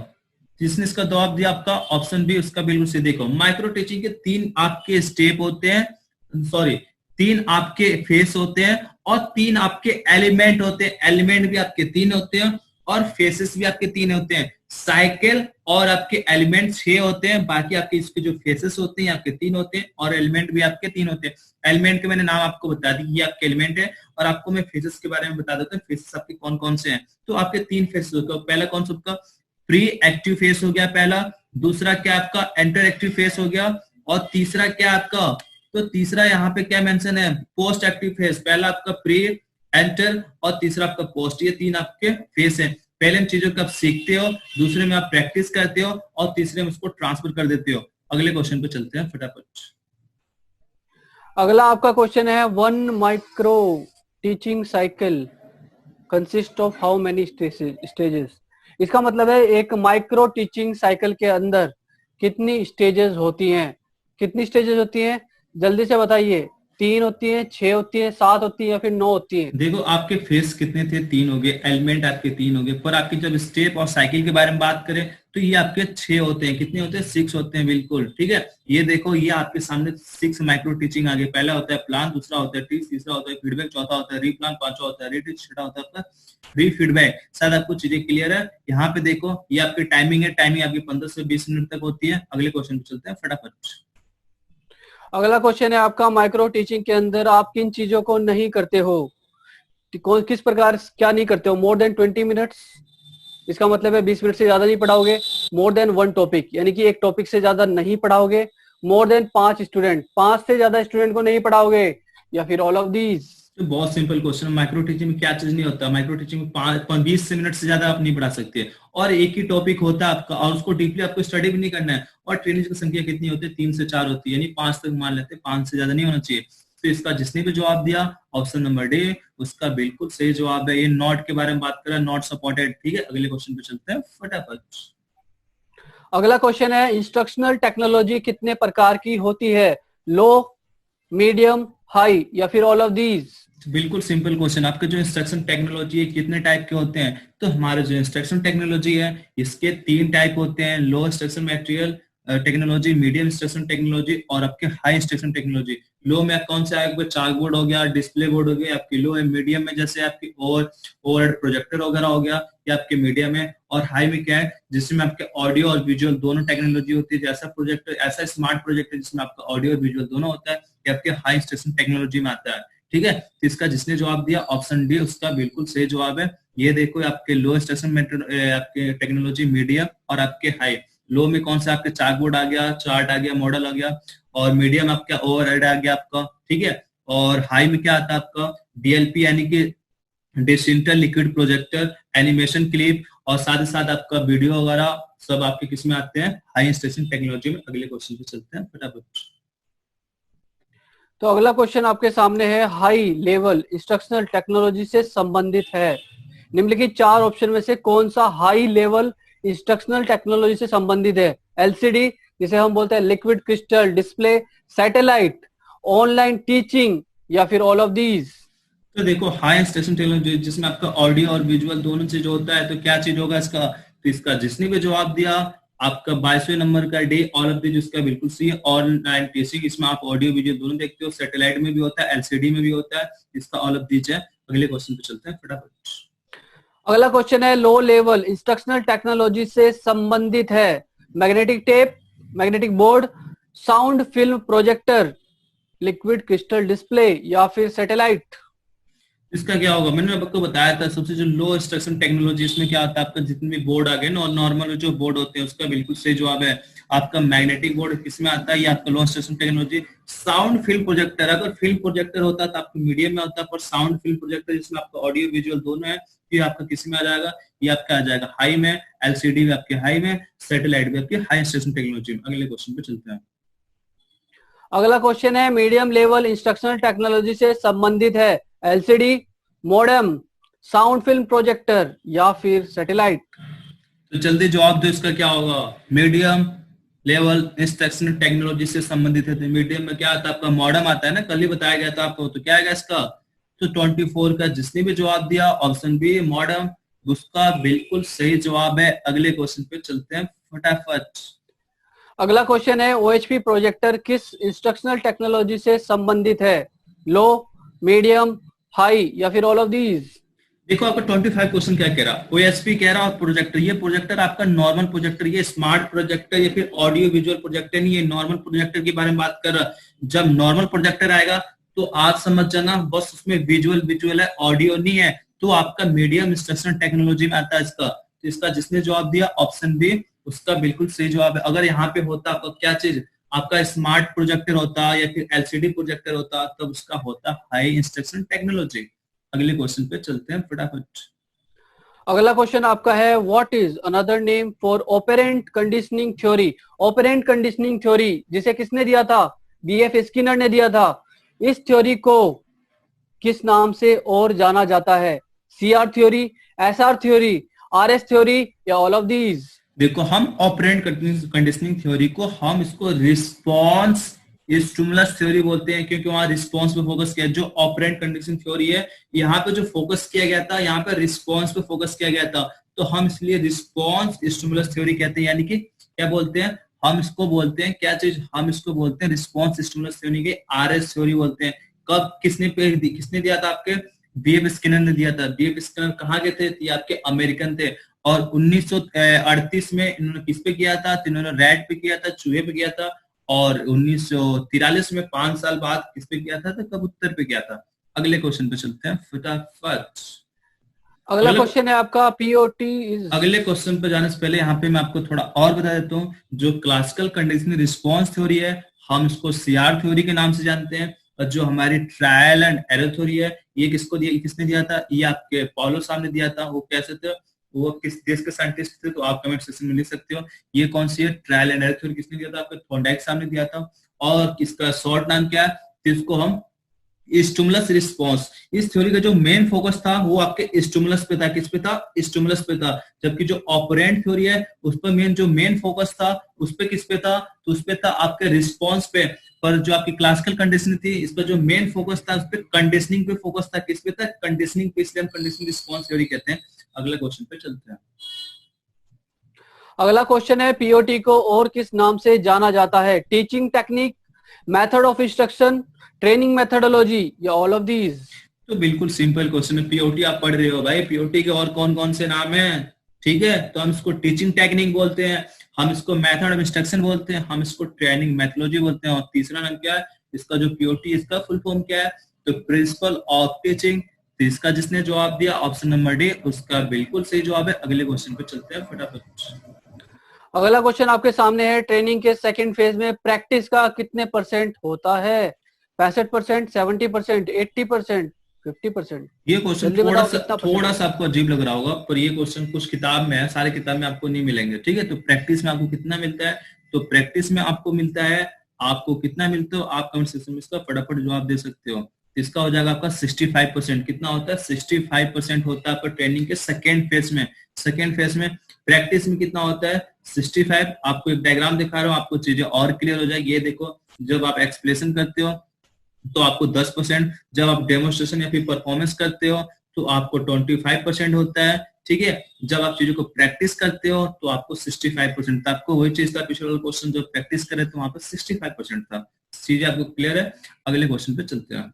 S3: जिसने इसका जवाब दिया आपका ऑप्शन बी, उसका बिल्कुल से देखो। माइक्रो टीचिंग के 3 आपके स्टेप होते हैं, सॉरी 3 आपके फेस होते हैं और 3 आपके एलिमेंट होते हैं। एलिमेंट भी आपके 3 होते हैं और फेसेस भी आपके 3 होते हैं। साइकिल और आपके एलिमेंट 6 होते हैं, बाकी आपके इसके जो फेसेस होते हैं आपके 3 होते हैं और एलिमेंट भी आपके 3 होते हैं। एलिमेंट के मैंने नाम आपको बता दी, ये आपके एलिमेंट है, और आपको मैं फेसेस के बारे में बता देता हूँ। फेसेस आपके कौन कौन से हैं? तो आपके 3 फेसेस होते हैं। पहला कौन सा आपका प्री एक्टिव फेस हो गया पहला, दूसरा क्या आपका एंटर एक्टिव फेस हो गया, और तीसरा क्या आपका, तो तीसरा यहाँ पे क्या मेंशन है? Post active face. पहला आपका प्री, एंटर और तीसरा आपका पोस्ट, ये 3 आपके फेस हैं। पहले इन चीजों को आप सीखते हो, दूसरे में आप प्रैक्टिस करते हो और तीसरे में उसको ट्रांसफर कर देते हो। अगले क्वेश्चन पे चलते हैं फटाफट।
S2: अगला आपका क्वेश्चन है 1 micro teaching cycle consist of how many stages? इसका मतलब है एक माइक्रो टीचिंग साइकिल के अंदर कितनी स्टेजेस होती हैं? कितनी स्टेजेस होती हैं जल्दी से बताइए। 3 होती हैं, 6 होती हैं, 7 होती हैं या फिर 9 होती हैं?
S3: देखो आपके फेस कितने थे? 3 हो गए, एलिमेंट आपके 3 हो गए, पर आपकी जब स्टेप और साइकिल के बारे में बात करें तो ये आपके 6 होते हैं। कितने होते हैं? 6 होते हैं, बिल्कुल ठीक है। ये देखो, ये आपके सामने 6 माइक्रो टीचिंग आ गए। पहला होता है प्लान, दूसरा होता है टीच, तीसरा होता है फीडबैक, चौथा होता है रीप्लान, पांचवा होता है रीटीच, छठा होता है आपका रीफीडबैक। शायद आपको चीजें क्लियर है। यहाँ पे देखो, ये आपकी टाइमिंग है, टाइमिंग आपकी 15 से 20 मिनट तक होती है। अगले क्वेश्चन पे चलते हैं फटाफट।
S2: अगला क्वेश्चन है आपका माइक्रो टीचिंग के अंदर आप किन चीजों को नहीं करते हो? किस प्रकार क्या नहीं करते हो? मोर देन 20 मिनट्स, इसका मतलब है 20 मिनट से ज्यादा नहीं पढ़ाओगे। मोर देन 1 टॉपिक, यानी कि एक टॉपिक से ज्यादा नहीं पढ़ाओगे। मोर देन 5 स्टूडेंट, 5 से ज्यादा स्टूडेंट को नहीं पढ़ाओगे, या फिर ऑल ऑफ दीज?
S3: तो बहुत सिंपल क्वेश्चन। माइक्रो टीचिंग में क्या चीज नहीं होता? माइक्रो टीचिंग में 20 से मिनट से ज्यादा आप नहीं पढ़ा सकते, और एक ही टॉपिक होता है आपका, और उसको डीपली आपको स्टडी भी नहीं करना है। और ट्रेनिंग की संख्या कितनी होती है? 3 से 4 होती है, यानी 5 तक मान लेते हैं, 5 से ज्यादा नहीं होना चाहिए। तो इसका जिसने भी जवाब दिया ऑप्शन नंबर डी, उसका बिल्कुल सही जवाब है। ये नॉट के बारे में बात कर रहा है, नॉट सपोर्टेड, ठीक है। अगले क्वेश्चन पे चलते हैं फटाफट।
S2: अगला क्वेश्चन है इंस्ट्रक्शनल टेक्नोलॉजी कितने प्रकार की होती है? लो, मीडियम, हाई या फिर ऑल ऑफ दीज?
S3: बिल्कुल सिंपल क्वेश्चन। आपके जो इंस्ट्रक्शन टेक्नोलॉजी है कितने टाइप के होते हैं? तो हमारे जो इंस्ट्रक्शन टेक्नोलॉजी है इसके 3 टाइप होते हैं। Low instruction material technology, medium instruction technology और आपके हाई इंस्ट्रक्शन टेक्नोलॉजी। लो में कौन सा है? चाक बोर्ड हो गया, डिस्प्ले बोर्ड हो गया, आपकी लो है। मीडियम में जैसे आपकी ओवर प्रोजेक्टर वगैरह हो गया, या आपके मीडियम है। और हाई में क्या है? जिसमें आपके ऑडियो और विजुअल दोनों टेक्नोलॉजी होती है। जैसा प्रोजेक्टर, ऐसा स्मार्ट प्रोजेक्टर जिसमें आपका ऑडियो और विजुअल दोनों होता है, ये आपके हाई इंस्ट्रक्शन टेक्नोलॉजी में आता है, ठीक है। तो इसका जिसने जवाब दिया ऑप्शन डी, उसका बिल्कुल सही जवाब है। ये देखो, आपके लो इंस्ट्रक्शन आपके टेक्नोलॉजी, मीडियम और आपके हाई। लो में कौन सा? आपके चाक बोर्ड आ गया, चार्ट आ गया, मॉडल आ गया, और मीडियम आपका ओवरहेड आ गया आपका, ठीक है। और हाई में क्या आता है आपका? डीएलपी यानी कि digital liquid projector, animation clip, और साथ ही साथ आपका वीडियो वगैरह सब आपके किस में आते हैं? हाई इंस्ट्रक्शन टेक्नोलॉजी में। अगले क्वेश्चन पे चलते हैं फटाफट।
S2: तो अगला क्वेश्चन आपके सामने है हाई लेवल इंस्ट्रक्शनल टेक्नोलॉजी से संबंधित है। निम्नलिखित 4 ऑप्शन में से कौन सा हाई लेवल इंस्ट्रक्शनल टेक्नोलॉजी से संबंधित है? एलसीडी, जिसे हम बोलते हैं liquid crystal display, satellite, online teaching या फिर ऑल ऑफ दीज?
S3: तो देखो, हाई इंस्ट्रक्शन टेक्नोलॉजी जिसमें आपका ऑडियो और विजुअल दोनों चीज होता है, तो क्या चीज होगा इसका? तो इसका जिसने भी जवाब दिया आपका 22वें नंबर का डी, ऑल ऑफ दीज, उसका बिल्कुल सही है। ऑनलाइन टीचिंग, इसमें आप ऑडियो वीडियो दोनों देखते हो, सैटेलाइट में भी होता है, एलसीडी में भी होता है, इसका ऑल ऑफ दीज है। अगले क्वेश्चन पे चलते हैं फटाफट।
S2: अगला क्वेश्चन है लो लेवल इंस्ट्रक्शनल टेक्नोलॉजी से संबंधित है magnetic tape, magnetic board, sound film projector, liquid crystal display या फिर सैटेलाइट?
S3: इसका क्या होगा, मैंने आपको बताया था सबसे जो लो इंस्ट्रक्शन टेक्नोलॉजी, इसमें क्या आता है आपका जितने भी बोर्ड आ गए ना, और नॉर्मल जो बोर्ड होते हैं उसका बिल्कुल सही जवाब है आपका मैग्नेटिक बोर्ड। किसमें आता है ये आपका low instruction technology. Sound film projector, अगर फिल्म प्रोजेक्टर होता तो आपको मीडियम में होता, पर साउंड फिल्म प्रोजेक्टर जिसमें आपका ऑडियो विजुअल दोनों है, ये आपका किस में आ जाएगा, ये आपका आ जाएगा हाई में, एलसीडी में आपके हाई में, सैटेलाइट में आपके हाई इंस्ट्रक्शन टेक्नोलॉजी में। अगले क्वेश्चन पे चलते हैं।
S2: अगला क्वेश्चन है मीडियम लेवल इंस्ट्रक्शनल टेक्नोलॉजी से संबंधित है LCD, modem, sound film projector या फिर सैटेलाइट।
S3: तो जल्दी जवाब दो, इसका क्या होगा, मीडियम लेवल इंस्ट्रक्शनल टेक्नोलॉजी से संबंधित है। तो मीडियम में क्या आता है आपका, मॉडेम आता है ना, कल ही बताया गया था आपको। तो क्या आएगा इसका, तो 24 का जिसने भी जवाब दिया ऑप्शन बी मॉडेम, उसका बिल्कुल सही जवाब है। अगले क्वेश्चन पे चलते हैं फटाफट।
S2: अगला क्वेश्चन है ओएचपी प्रोजेक्टर किस इंस्ट्रक्शनल टेक्नोलॉजी से संबंधित है, लो, मीडियम, हाई या फिर ऑल ऑफ दीज।
S3: देखो आपका 25 क्वेश्चन क्या कह रहा, ओएसपी कह रहा और प्रोजेक्टर, ये प्रोजेक्टर आपका नॉर्मल प्रोजेक्टर, ये स्मार्ट प्रोजेक्टर या फिर ऑडियो विजुअल प्रोजेक्टर नहीं, ये नॉर्मल प्रोजेक्टर के बारे में बात कर रहा। जब नॉर्मल प्रोजेक्टर आएगा तो आप समझ जाना बस उसमें विजुअल है, ऑडियो नहीं है, तो आपका मीडियम इंस्ट्रक्शनल टेक्नोलॉजी में आता है इसका। तो इसका जिसने जवाब दिया ऑप्शन बी, उसका बिल्कुल सही जवाब है। अगर यहाँ पे होता आपका क्या चीज, आपका स्मार्ट प्रोजेक्टर होता या फिर एलसीडी प्रोजेक्टर होता, तब उसका होता हाई इंस्ट्रक्शन टेक्नोलॉजी। अगले क्वेश्चन पे चलते हैं फटाफट।
S2: अगला क्वेश्चन आपका है what is another name for operant conditioning theory. Operant conditioning theory जिसे किसने दिया था, बीएफ स्किनर ने दिया था। इस थ्योरी को किस नाम से और जाना जाता है, CR theory, SR theory, RS theory या ऑल ऑफ दीज।
S3: देखो हम ऑपरेंट कंडीशनिंग थ्योरी को हम इसको रिस्पॉन्स स्टिमुलस थ्योरी बोलते हैं, क्योंकि वहां रिस्पॉन्स पे फोकस किया। जो ऑपरेंट कंडीशनिंग थ्योरी है, यहाँ पे जो फोकस किया गया था, यहाँ पे रिस्पॉन्स पे फोकस किया गया था, तो हम इसलिए रिस्पॉन्स स्टिमुलस थ्योरी कहते हैं। यानी कि क्या बोलते हैं, हम इसको बोलते हैं क्या चीज, हम इसको बोलते हैं रिस्पॉन्स स्टिमुलस थ्योरी के आरएस थ्योरी बोलते हैं। कब किसने दिया था, आपके बीएफ स्किनर ने दिया था। बीएफ स्किनर कहाँ के थे, ये आपके अमेरिकन थे, और 1938 में इन्होंने किस पे किया था, तो इन्होंने रैट पे किया था, चूहे पे किया था, और 1943 में 5 साल बाद किस पे किया था, तो कबूतर पे किया था। अगले क्वेश्चन पे चलते हैं फटाफट।
S2: अगला क्वेश्चन है आपका पीओटी इज।
S3: अगले क्वेश्चन पे जाने से पहले यहाँ पे मैं आपको थोड़ा और बता देता हूँ। जो क्लासिकल कंडीशनिंग रिस्पॉन्स थ्योरी है, हम इसको सीआर थ्योरी के नाम से जानते हैं, और जो हमारी ट्रायल एंड एरर थ्योरी है, ये किसने दिया था, ये आपके पॉलो साहब ने दिया था। वो कैसे थे, वो किस देश के साइंटिस्ट थे, तो आप कमेंट सेक्शन में लिख सकते हो। ये कौन सी है, ट्रायल एंड एरर थ्योरी किसने दिया था, आपके थॉर्नडाइक साहब ने दिया था। और इसका शॉर्ट नाम क्या है, जिसको हम स्टिमुलस रिस्पॉन्स। इस थ्योरी का जो मेन फोकस था वो आपके स्टिमुलस पे था। किस पे था, स्टिमुलस पे था। जबकि जो ऑपरेंट थ्योरी है उस पर जो मेन फोकस था उस पे किस पे था, तो उस पे था आपके रिस्पॉन्स पे। पर जो आपकी क्लासिकल कंडीशनिंग थी, इस पर जो मेन फोकस था उस पे कंडीशनिंग पे फोकस था। किस पे था, कंडीशनिंग पे, इसलिए हम कंडीशनिंग रिस्पॉन्स थ्योरी कहते हैं। अगले क्वेश्चन पे चलते हैं।
S2: अगला क्वेश्चन है पीओटी को और किस नाम से जाना जाता है, teaching technique, method of instruction, training methodology या ऑल ऑफ दीज।
S3: तो बिल्कुल सिंपल क्वेश्चन है, पीओटी आप पढ़ रहे हो भाई, पीओटी के और कौन कौन से नाम है, ठीक है। तो हम इसको टीचिंग टेक्निक बोलते हैं, हम इसको मेथड ऑफ इंस्ट्रक्शन बोलते हैं, हम इसको ट्रेनिंग मेथोडोलॉजी बोलते हैं। और तीसरा नाम क्या है इसका, जो पीओटी, इसका फुल फॉर्म क्या है, तो प्रिंसिपल ऑफ टीचिंग। तो इसका जिसने जवाब दिया ऑप्शन नंबर डी, उसका बिल्कुल सही जवाब है। अगले क्वेश्चन पे चलते हैं फटाफट।
S2: अगला क्वेश्चन आपके सामने है, ट्रेनिंग के सेकंड फेज में प्रैक्टिस का कितने परसेंट होता है, 65%, 70%, 80%, 50%।
S3: ये क्वेश्चन थोड़ा सा आपको अजीब लग रहा होगा, पर ये क्वेश्चन कुछ किताब में है, सारे किताब में आपको नहीं मिलेंगे, ठीक है। तो प्रैक्टिस में आपको कितना मिलता है, तो प्रैक्टिस में आपको मिलता है, आपको कितना मिलता है, आप कमेंट सेक्शन में इसका फटाफट जवाब दे सकते हो। इसका हो जाएगा आपका 65%। कितना होता है, 65% होता है आपका ट्रेनिंग के सेकेंड फेज में। सेकेंड फेज में प्रैक्टिस में कितना होता है, 65। आपको एक डायग्राम दिखा रहा हूँ, आपको चीजें और क्लियर हो जाएगी। ये देखो, जब आप एक्सप्लेनेशन करते हो तो आपको 10%, जब आप डेमोन्स्ट्रेशन या फिर परफॉर्मेंस करते हो तो आपको 25% होता है, ठीक है। जब आप चीजों को प्रैक्टिस करते हो तो आपको 65%। आपको वही चीज था पिछले वाला क्वेश्चन, जब प्रैक्टिस करे तो वहां पर 65% था। चीजें आपको क्लियर है। अगले क्वेश्चन पे चलते हैं।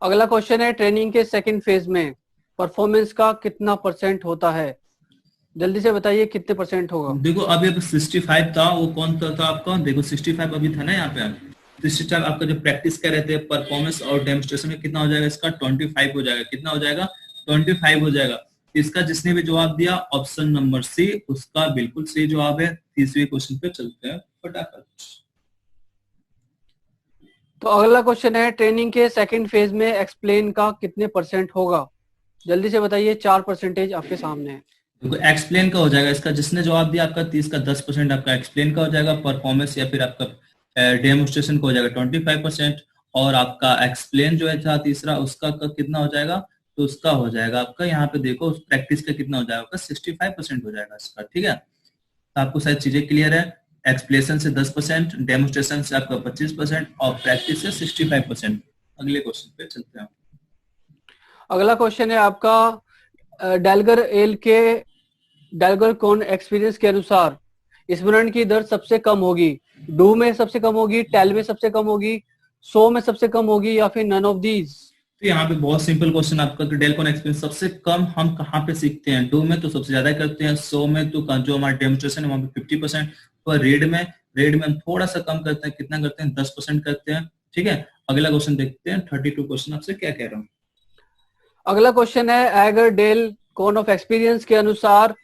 S2: अगला क्वेश्चन है, ट्रेनिंग के सेकंड फेज में परफॉर्मेंस का कितना परसेंट होता है, जल्दी से बताइए कितने परसेंट होगा।
S3: देखो अभी 65 था, वो कौन था आपका, देखो 65 अभी था ना यहाँ पे, तो इस टाइप आपका जो प्रैक्टिस कर रहे थे परफॉर्मेंस और डेमोस्ट्रेशन में कितना हो जाएगा, इसका 25 हो जाएगा। कितना हो जाएगा, 25 हो जाएगा। इसका जिसने भी जवाब दिया ऑप्शन नंबर सी, उसका बिल्कुल सही जवाब है। तीसरे क्वेश्चन पे चलते हैं फटाफट।
S2: तो अगला क्वेश्चन है, ट्रेनिंग के सेकंड फेज में एक्सप्लेन का कितने % होगा? जल्दी से बताइए, 4% आपके सामने है।
S3: देखो एक्सप्लेन का हो जाएगा, इसका जिसने जवाब दिया आपका 30 का 10% आपका एक्सप्लेन का हो जाएगा। परफॉर्मेंस या फिर आपका डेमोस्ट्रेशन का हो जाएगा 25%। और आपका एक्सप्लेन जो है था तीसरा, उसका कितना हो जाएगा, तो उसका हो जाएगा आपका, यहाँ पे देखो प्रैक्टिस का कितना हो जाएगा, 65% हो जाएगा इसका। ठीक है, तो आपको सारी चीजें क्लियर है। एक्सप्लेनेशन से 10%, डेमोस्ट्रेशन से आपका 25% और प्रैक्टिस से 65%। अगले क्वेश्चन पे चलते हैं।
S2: अगला क्वेश्चन है आपका, डेल्गर एल के डेल्गर कौन एक्सपीरियंस के अनुसार स्मरण की दर सबसे कम होगी? डू में सबसे कम होगी, टेल में सबसे कम होगी, सो में सबसे कम होगी, या फिर नन ऑफ दीज?
S3: तो यहाँ पे बहुत सिंपल क्वेश्चन आपका कि डेल कॉन एक्सपीरियंस सबसे कम हम कहाँ पे सीखते हैं। डू में तो सबसे ज्यादा करते हैं, सो में तो जो हमारा डेमोस्ट्रेशन है वहाँ पे 50%, और रेड में हम थोड़ा सा कम करते हैं। कितना करते हैं, 10% करते हैं। ठीक है, अगला क्वेश्चन देखते हैं। 32 क्वेश्चन आपसे क्या कह रहा हूँ।
S2: अगला क्वेश्चन है, अगर डेल कौन ऑफ एक्सपीरियंस के अनुसार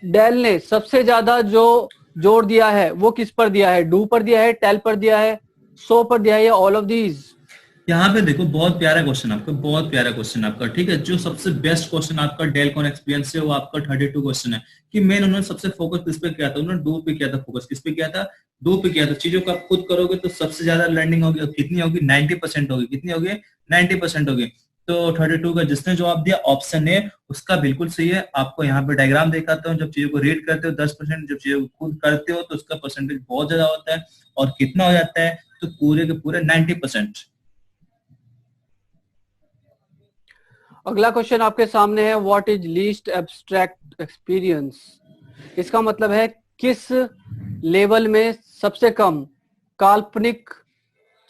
S2: डेल ने सबसे ज्यादा जो जोर दिया है वो किस पर दिया है? डू पर दिया है, टेल पर दिया है, सो पर दिया है, या ऑल ऑफ दीज?
S3: यहाँ पे देखो बहुत प्यारा क्वेश्चन आपका, बहुत प्यारा क्वेश्चन आपका। ठीक है, जो सबसे बेस्ट क्वेश्चन आपका डेल कॉन एक्सपीरियंस से वो आपका 32 क्वेश्चन है कि मेन उन्होंने सबसे फोकस किस पे किया था, उन्होंने डू पे किया था। फोकस किस पे किया था, डू पे किया था। चीजों को आप खुद करोगे तो सबसे ज्यादा लर्निंग होगी, कितनी होगी, 90% होगी। कितनी होगी, 90% होगी। तो 32 का जिसने जवाब दिया ऑप्शन ए, उसका बिल्कुल सही है। आपको यहाँ पे डायग्राम दिखाता हूँ। जब चीजों को रीड करते हो 10%, जब चीजों को खुद करते हो तो उसका परसेंटेज बहुत ज्यादा होता है। और कितना हो जाता है, तो पूरे के पूरे 90%।
S2: अगला क्वेश्चन आपके सामने है, what is least abstract experience? इसका मतलब है किस लेवल में सबसे कम काल्पनिक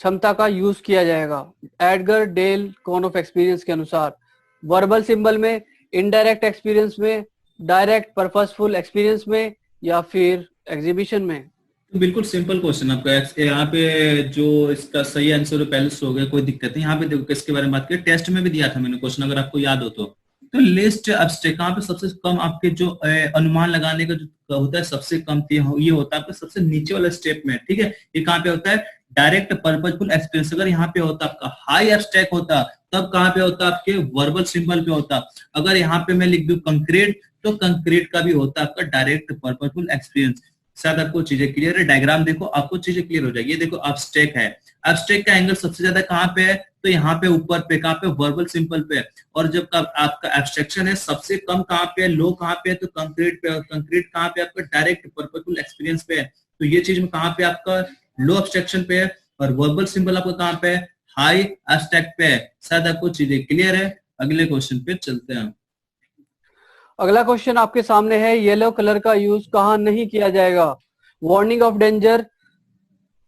S2: क्षमता का यूज किया जाएगा Edgar Dale cone of experience के अनुसार? वर्बल सिंबल में, इनडायरेक्ट एक्सपीरियंस में, डायरेक्ट पर्पसफुल एक्सपीरियंस में, या फिर एग्जीबिशन में?
S3: तो बिल्कुल सिंपल क्वेश्चन आपका। यहाँ पे जो इसका सही आंसर है पहले से हो गया, कोई दिक्कत नहीं। यहाँ पे देखो किसके बारे में बात करें, टेस्ट में भी दिया था मैंने क्वेश्चन, अगर आपको याद हो तो लिस्ट एब्स्ट्रैक्ट कहाँ पे सबसे कम आपके जो अनुमान लगाने का जो होता है सबसे कम ये होता है आपका सबसे नीचे वाला स्टेप में। ठीक है, ये कहाँ पे होता है, डायरेक्ट पर्पजफुल एक्सपीरियंस। अगर यहाँ पे होता आपका हाई एब्स्ट्रैक्ट होता, तब कहाँ पे होता, आपके वर्बल सिंबल पे होता। अगर यहाँ पे मैं लिख दूं कंक्रीट, तो कंक्रीट का भी होता आपका डायरेक्ट पर्पजफुल एक्सपीरियंस। शायद आपको चीजें क्लियर है, डायग्राम देखो आपको चीजें क्लियर हो जाएगी। ये देखो एब्स्ट्रैक्ट है, एब्स्ट्रैक्ट का एंगल सबसे ज्यादा कहाँ पे है, तो यहाँ पे ऊपर पे, कहाँ पे, वर्बल सिंपल पे। और जब आपका एब्स्ट्रैक्शन है सबसे कम कहाँ पे है, लो कहाँ पे है, तो कंक्रीट पे। और कंक्रीट कहाँ पे आपका डायरेक्ट पर्पजफुल एक्सपीरियंस पे है। तो ये चीज में कहाँ पे आपका लो एब्स्ट्रैक्शन पे है, और वर्बल सिंबल आपका कहाँ पे है, हाई एब्स्ट्रैक्ट पे है। शायद आपको चीजें क्लियर है। अगले क्वेश्चन पे चलते हैं।
S2: अगला क्वेश्चन आपके सामने है, येलो कलर का यूज कहाँ नहीं किया जाएगा? Warning of danger,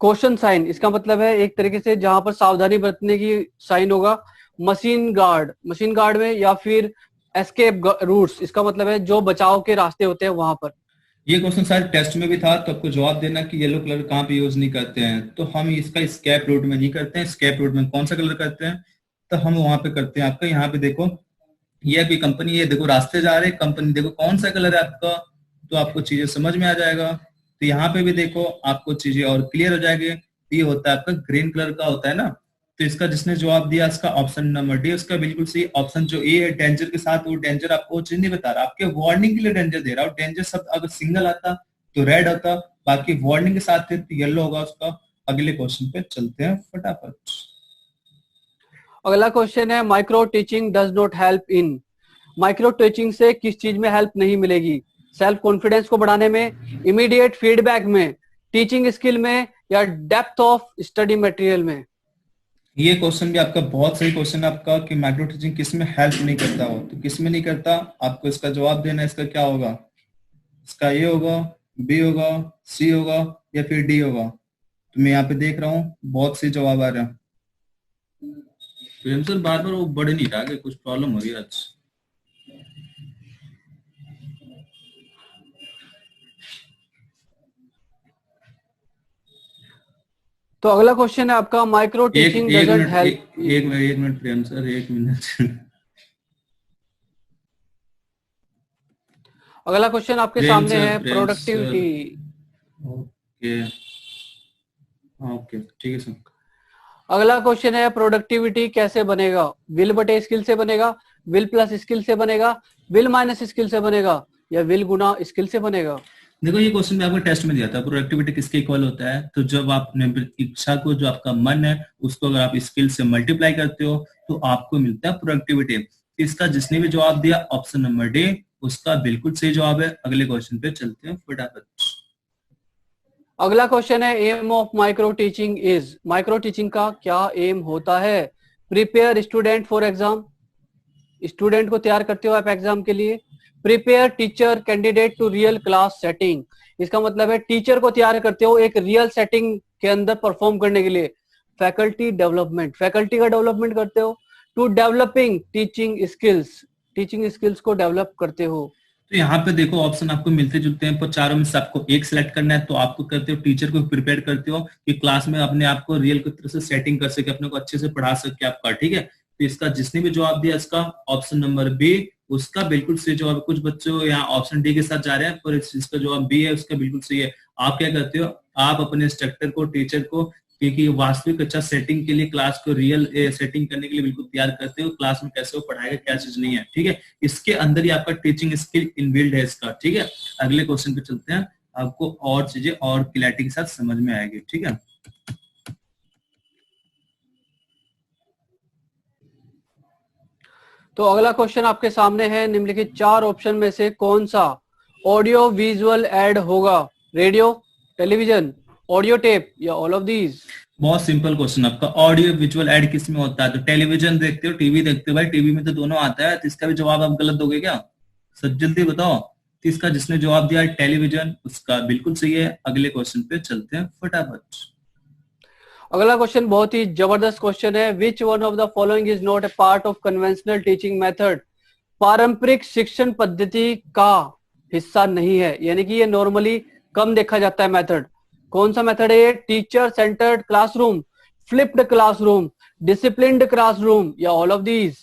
S2: question sign, इसका मतलब है एक तरीके से जहां पर सावधानी बरतने की साइन होगा, मशीन गार्ड में, या फिर एस्केप रूट्स, इसका मतलब है जो बचाव के रास्ते होते हैं वहां पर।
S3: ये क्वेश्चन शायद टेस्ट में भी था, तो आपको जवाब देना कि येलो कलर कहाँ पे यूज नहीं करते हैं। तो हम इसका स्केप रूट में नहीं करते हैं। स्केप रूट में कौन सा कलर करते हैं, तो हम वहां पे करते हैं आपका, यहाँ पे देखो ये भी कंपनी, ये देखो रास्ते जा रहे हैं कंपनी, देखो कौन सा कलर है आपका, तो आपको चीजें समझ में आ जाएगा। तो यहाँ पे भी देखो आपको चीजें और क्लियर हो जाएगी। ये होता है आपका ग्रीन कलर का होता है ना। तो इसका जिसने जवाब दिया इसका ऑप्शन नंबर डी, उसका बिल्कुल सही। ऑप्शन जो ए है डेंजर के साथ, वो डेंजर आपको चीज नहीं बता रहा, आपके वार्निंग के लिए डेंजर दे रहा हूँ। डेंजर शब्द अगर सिंगल आता तो रेड होता, बाकी वार्निंग के साथ है तो येलो होगा उसका। अगले क्वेश्चन पे चलते हैं फटाफट।
S2: अगला क्वेश्चन है, micro teaching does not help in? Micro teaching से किस चीज में हेल्प नहीं मिलेगी? सेल्फ कॉन्फिडेंस को बढ़ाने में, इमीडिएट फीडबैक में, टीचिंग स्किल में, या डेप्थ ऑफ स्टडी मटेरियल में?
S3: ये क्वेश्चन भी आपका बहुत सही क्वेश्चन है आपका कि माइक्रो टीचिंग किस में हेल्प नहीं करता हो, तो किस में नहीं करता, आपको इसका जवाब देना है। इसका क्या होगा, इसका ए होगा, बी होगा, सी होगा, या फिर डी होगा। तो मैं यहाँ पे देख रहा हूँ बहुत से जवाब आ रहे हैं। तो बार बार वो बढ़ नहीं रहा, कि कुछ प्रॉब्लम हो रही है आज।
S2: तो अगला क्वेश्चन है आपका माइक्रो टीचिंग डजंट हेल्प।
S3: एक मिनट प्रेम सर, एक मिनट।
S2: अगला क्वेश्चन आपके सामने है प्रोडक्टिविटी।
S3: ओके ओके ठीक है सर।
S2: अगला क्वेश्चन है प्रोडक्टिविटी कैसे बनेगा? विल बटे स्किल से बनेगा, विल प्लस स्किल से बनेगा, विल माइनस स्किल से बनेगा, या विल गुना स्किल से बनेगा?
S3: देखो ये क्वेश्चन मैं आपको टेस्ट में दिया था, प्रोडक्टिविटी किसके इक्वल होता है? तो जब आपने इच्छा को, जो आपका मन है उसको अगर आप स्किल से मल्टीप्लाई करते हो तो आपको मिलता है प्रोडक्टिविटी। इसका जिसने भी जवाब दिया ऑप्शन नंबर डी, उसका बिल्कुल सही जवाब है। अगले क्वेश्चन पे चलते हैं फटाफट।
S2: अगला क्वेश्चन है aim of micro teaching is. Micro teaching का क्या एम होता है? Prepare student for exam, student को तैयार करते हो आप एग्जाम के लिए। Prepare teacher candidate to real class setting, इसका मतलब है टीचर को तैयार करते हो एक रियल सेटिंग के अंदर परफॉर्म करने के लिए। फैकल्टी डेवलपमेंट, फैकल्टी का डेवलपमेंट करते हो। To developing teaching skills, teaching skills को डेवलप करते हो।
S3: तो यहाँ पे देखो ऑप्शन आपको मिलते जुलते हैं, पर चारों में से आपको एक सिलेक्ट करना है। तो आपको करते हो टीचर को प्रिपेयर करते हो कि क्लास में अपने आप को रियल की तरह से सेटिंग कर सके, अपने को अच्छे से पढ़ा सके आपका, ठीक है। तो इसका जिसने भी जवाब दिया इसका ऑप्शन नंबर बी, उसका बिल्कुल सही जवाब है। कुछ बच्चों यहाँ ऑप्शन डी के साथ जा रहे हैं, पर इसका जवाब बी है, उसका बिल्कुल सही है। आप क्या करते हो, आप अपने इंस्ट्रक्टर को, टीचर को, क्योंकि वास्तविक अच्छा सेटिंग के लिए, क्लास को रियल सेटिंग करने के लिए बिल्कुल तैयार करते हो, क्लास में कैसे वो पढ़ाएगा, क्या चीज नहीं है, ठीक है। इसके अंदर ही आपका टीचिंग स्किल इनबिल्ड है इसका, ठीक है। अगले क्वेश्चन पे चलते हैं, आपको और चीजें और क्लैरिटी के साथ समझ में आएगी, ठीक है।
S2: तो अगला क्वेश्चन आपके सामने है, निम्नलिखित चार ऑप्शन में से कौन सा ऑडियो विजुअल एड होगा? रेडियो, टेलीविजन, ऑडियो टेप, या ऑल ऑफ दीज?
S3: बहुत सिंपल क्वेश्चन आपका। ऑडियो विजुअल एड किस में होता है? तो टेलीविजन देखते हो, टीवी देखते हो भाई, टीवी में तो दोनों आता है। तो इसका भी जवाब आप गलत दोगे क्या? सब जल्दी बताओ। तो इसका जिसने जवाब दिया टेलीविजन, उसका बिल्कुल सही है। अगले क्वेश्चन पे चलते हैं फटाफट।
S2: अगला क्वेश्चन बहुत ही जबरदस्त क्वेश्चन है। Which one of the following is not a part of conventional teaching method? पारंपरिक शिक्षण पद्धति का हिस्सा नहीं है, यानी कि ये नॉर्मली कम देखा जाता है मेथड। कौन सा मेथड है? Teacher centred classroom, flipped classroom, disciplined classroom, या ऑल ऑफ दीज?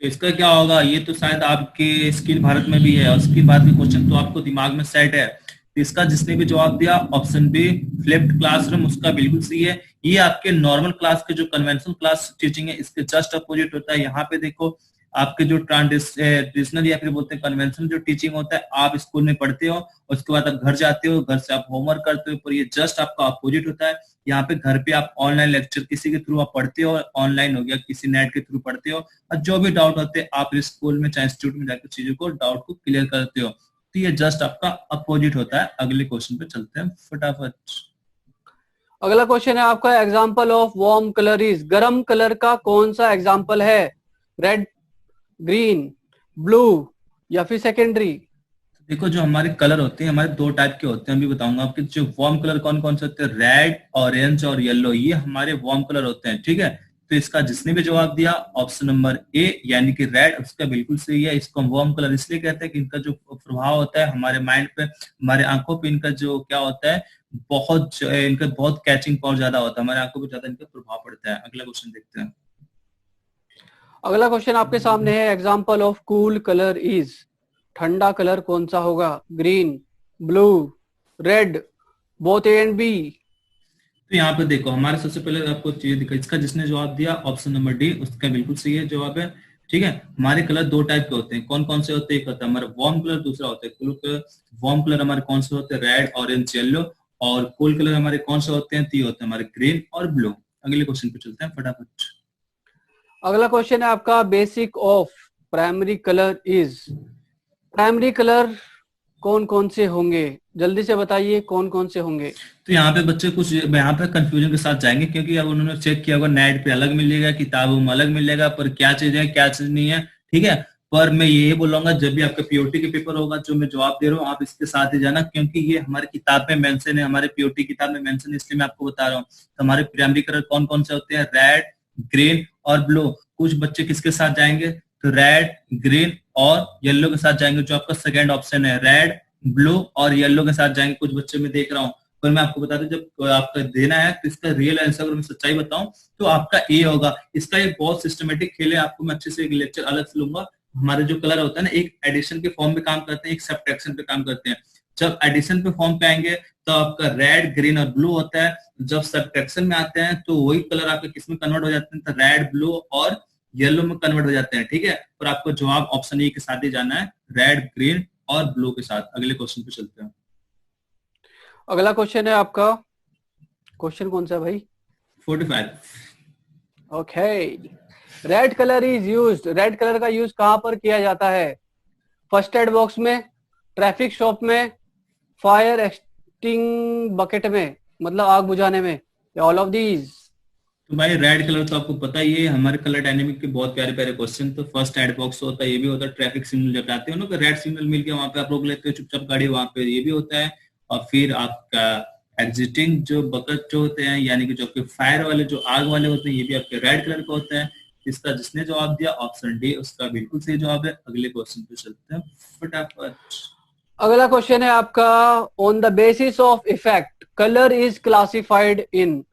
S3: तो इसका क्या होगा? ये तो शायद आपके स्किल भारत में भी है, और उसके बाद के क्वेश्चन तो आपको दिमाग में सेट है। तो इसका जिसने भी जवाब दिया ऑप्शन बी, फ्लिप्ड क्लासरूम, उसका बिल्कुल सही है। ये आपके नॉर्मल क्लास के जो कन्वेंशनल क्लास टीचिंग है, इसके जस्ट अपोजिट होता है। यहाँ पे देखो आपके जो ट्रेडिशनल या फिर बोलते हैं कन्वेंशनल जो टीचिंग होता है, आप स्कूल में पढ़ते हो, उसके बाद आप घर जाते हो, घर से आप होमवर्क करते हो, पर ये जस्ट आपका अपोजिट होता है। यहाँ पे घर पे आप ऑनलाइन लेक्चर किसी के थ्रू आप पढ़ते हो, ऑनलाइन हो गया, किसी नेट के थ्रू पढ़ते हो, और जो भी डाउट होते हैं आप स्कूल में चाहे इंस्टीट्यूट में जाकर चीजों को, डाउट को क्लियर करते हो। तो ये जस्ट आपका अपोजिट होता है। अगले क्वेश्चन पे चलते हैं फटाफट।
S2: अगला क्वेश्चन है आपका, example of warm colour is. गर्म कलर का कौन सा एग्जाम्पल है? रेड, ग्रीन, ब्लू, या फिर सेकेंडरी?
S3: देखो जो हमारे कलर होते हैं, हमारे दो टाइप के होते हैं, अभी बताऊंगा आपके। जो वार्म कलर कौन कौन से होते हैं? रेड, ऑरेंज और येलो, ये हमारे वार्म कलर होते हैं, ठीक है। तो इसका जिसने भी जवाब दिया ऑप्शन नंबर ए, यानी कि रेड, उसका बिल्कुल सही है। इसको हम वार्म कलर इसलिए कहते हैं कि इनका जो प्रभाव होता है हमारे माइंड पे, हमारे आंखों पे, इनका जो क्या होता है, बहुत इनका बहुत कैचिंग पावर ज्यादा होता है, हमारे आंखों पे ज्यादा इनका प्रभाव पड़ता है। अगला क्वेश्चन देखते हैं।
S2: अगला क्वेश्चन आपके सामने है, example of cool colour is. ठंडा कलर कौन सा होगा? Green, blue, red, both A and B?
S3: तो यहाँ पे देखो हमारे सबसे पहले आपको चीज दिखा, इसका जिसने जवाब दिया ऑप्शन नंबर डी, उसका बिल्कुल सही है जवाब है, ठीक है। हमारे कलर दो टाइप के होते हैं, कौन कौन से होते हैं? एक होता है हमारा वार्म कलर, दूसरा होता है कूल कलर। वार्म कलर हमारे कौन से होते हैं? Red, orange, yellow. और कूल कलर हमारे कौन से होते हैं? तो ये होते हैं हमारे ग्रीन और ब्लू। अगले क्वेश्चन पे चलते हैं फटाफट।
S2: अगला क्वेश्चन है आपका, basic of primary colour is. Primary colour कौन कौन से होंगे? जल्दी से बताइए कौन कौन से होंगे।
S3: तो यहाँ पे बच्चे कुछ यहाँ पे कंफ्यूजन के साथ जाएंगे, क्योंकि अब उन्होंने चेक किया होगा नेट पे अलग मिलेगा, किताबों में अलग मिलेगा, पर क्या चीज है क्या चीज नहीं है, ठीक है। पर मैं ये बोलूंगा जब भी आपका पीओटी के पेपर होगा, जो मैं जवाब दे रहा हूँ, आप इसके साथ ही जाना, क्योंकि ये हमारी किताब में मेंशन है, हमारे पीओटी किताब में मेंशन है, इसलिए मैं आपको बता रहा हूँ। तो हमारे प्राइमरी कलर कौन कौन से होते हैं? रेड, ग्रीन और ब्लू। कुछ बच्चे किसके साथ जाएंगे? तो रेड, ग्रीन और येलो के साथ जाएंगे, जो आपका सेकेंड ऑप्शन है। रेड, ब्लू और येलो के साथ जाएंगे कुछ बच्चे, मैं देख रहा हूँ। पर मैं आपको बता दूं जब आपका देना है तो इसका रियल आंसर अगर मैं सच्चाई बताऊं तो आपका ए होगा। इसका एक बहुत सिस्टमेटिक खेल है, आपको मैं अच्छे से एक लेक्चर अलग से लूंगा। हमारे जो कलर होता है ना, एक एडिशन के फॉर्म पे काम करते हैं, एक सब्ट्रैक्शन पे काम करते हैं। जब एडिशन पे फॉर्म पे आएंगे तो आपका रेड, ग्रीन और ब्लू होता है। जब सब्ट्रैक्शन में आते हैं तो वही कलर आपके किस में कन्वर्ट हो जाते हैं, तो रेड, ब्लू और येलो में कन्वर्ट हो जाते हैं, ठीक है। और आपको जवाब ऑप्शन ए के साथ ही जाना है, रेड, ग्रीन और ब्लू के साथ। अगले क्वेश्चन पे चलते हैं।
S2: अगला क्वेश्चन है आपका, क्वेश्चन कौन सा है भाई?
S3: 45।
S2: Okay, red colour is used, red colour का यूज कहां पर किया जाता है? फर्स्ट एड बॉक्स में, ट्रैफिक शॉप में, फायर एक्सटिंग बकेट में, मतलब आग बुझाने में, या ऑल ऑफ दीज?
S3: तो भाई रेड कलर तो आपको पता ही है, हमारे कलर डायनेमिक के बहुत प्यारे प्यारे क्वेश्चन। तो फर्स्ट एड बॉक्स होता है, ये भी होता है। ट्रैफिक सिग्नल जब जाते हो ना, तो रेड सिग्नल मिल के वहां पे आप रोक लेते हो चुपचाप गाड़ी, वहां पे ये भी होता है। और फिर आपका एग्जिटिंग जो बकेट जो होते हैं, यानी कि जो आपके फायर वाले जो आग वाले होते हैं, ये भी आपके रेड कलर का होता है। इसका जिसने जवाब दिया ऑप्शन डी, उसका बिल्कुल सही जवाब है। अगले क्वेश्चन पे चलते हैं फटाफट।
S2: अगला क्वेश्चन है आपका, on the basis of effect colour is classified in,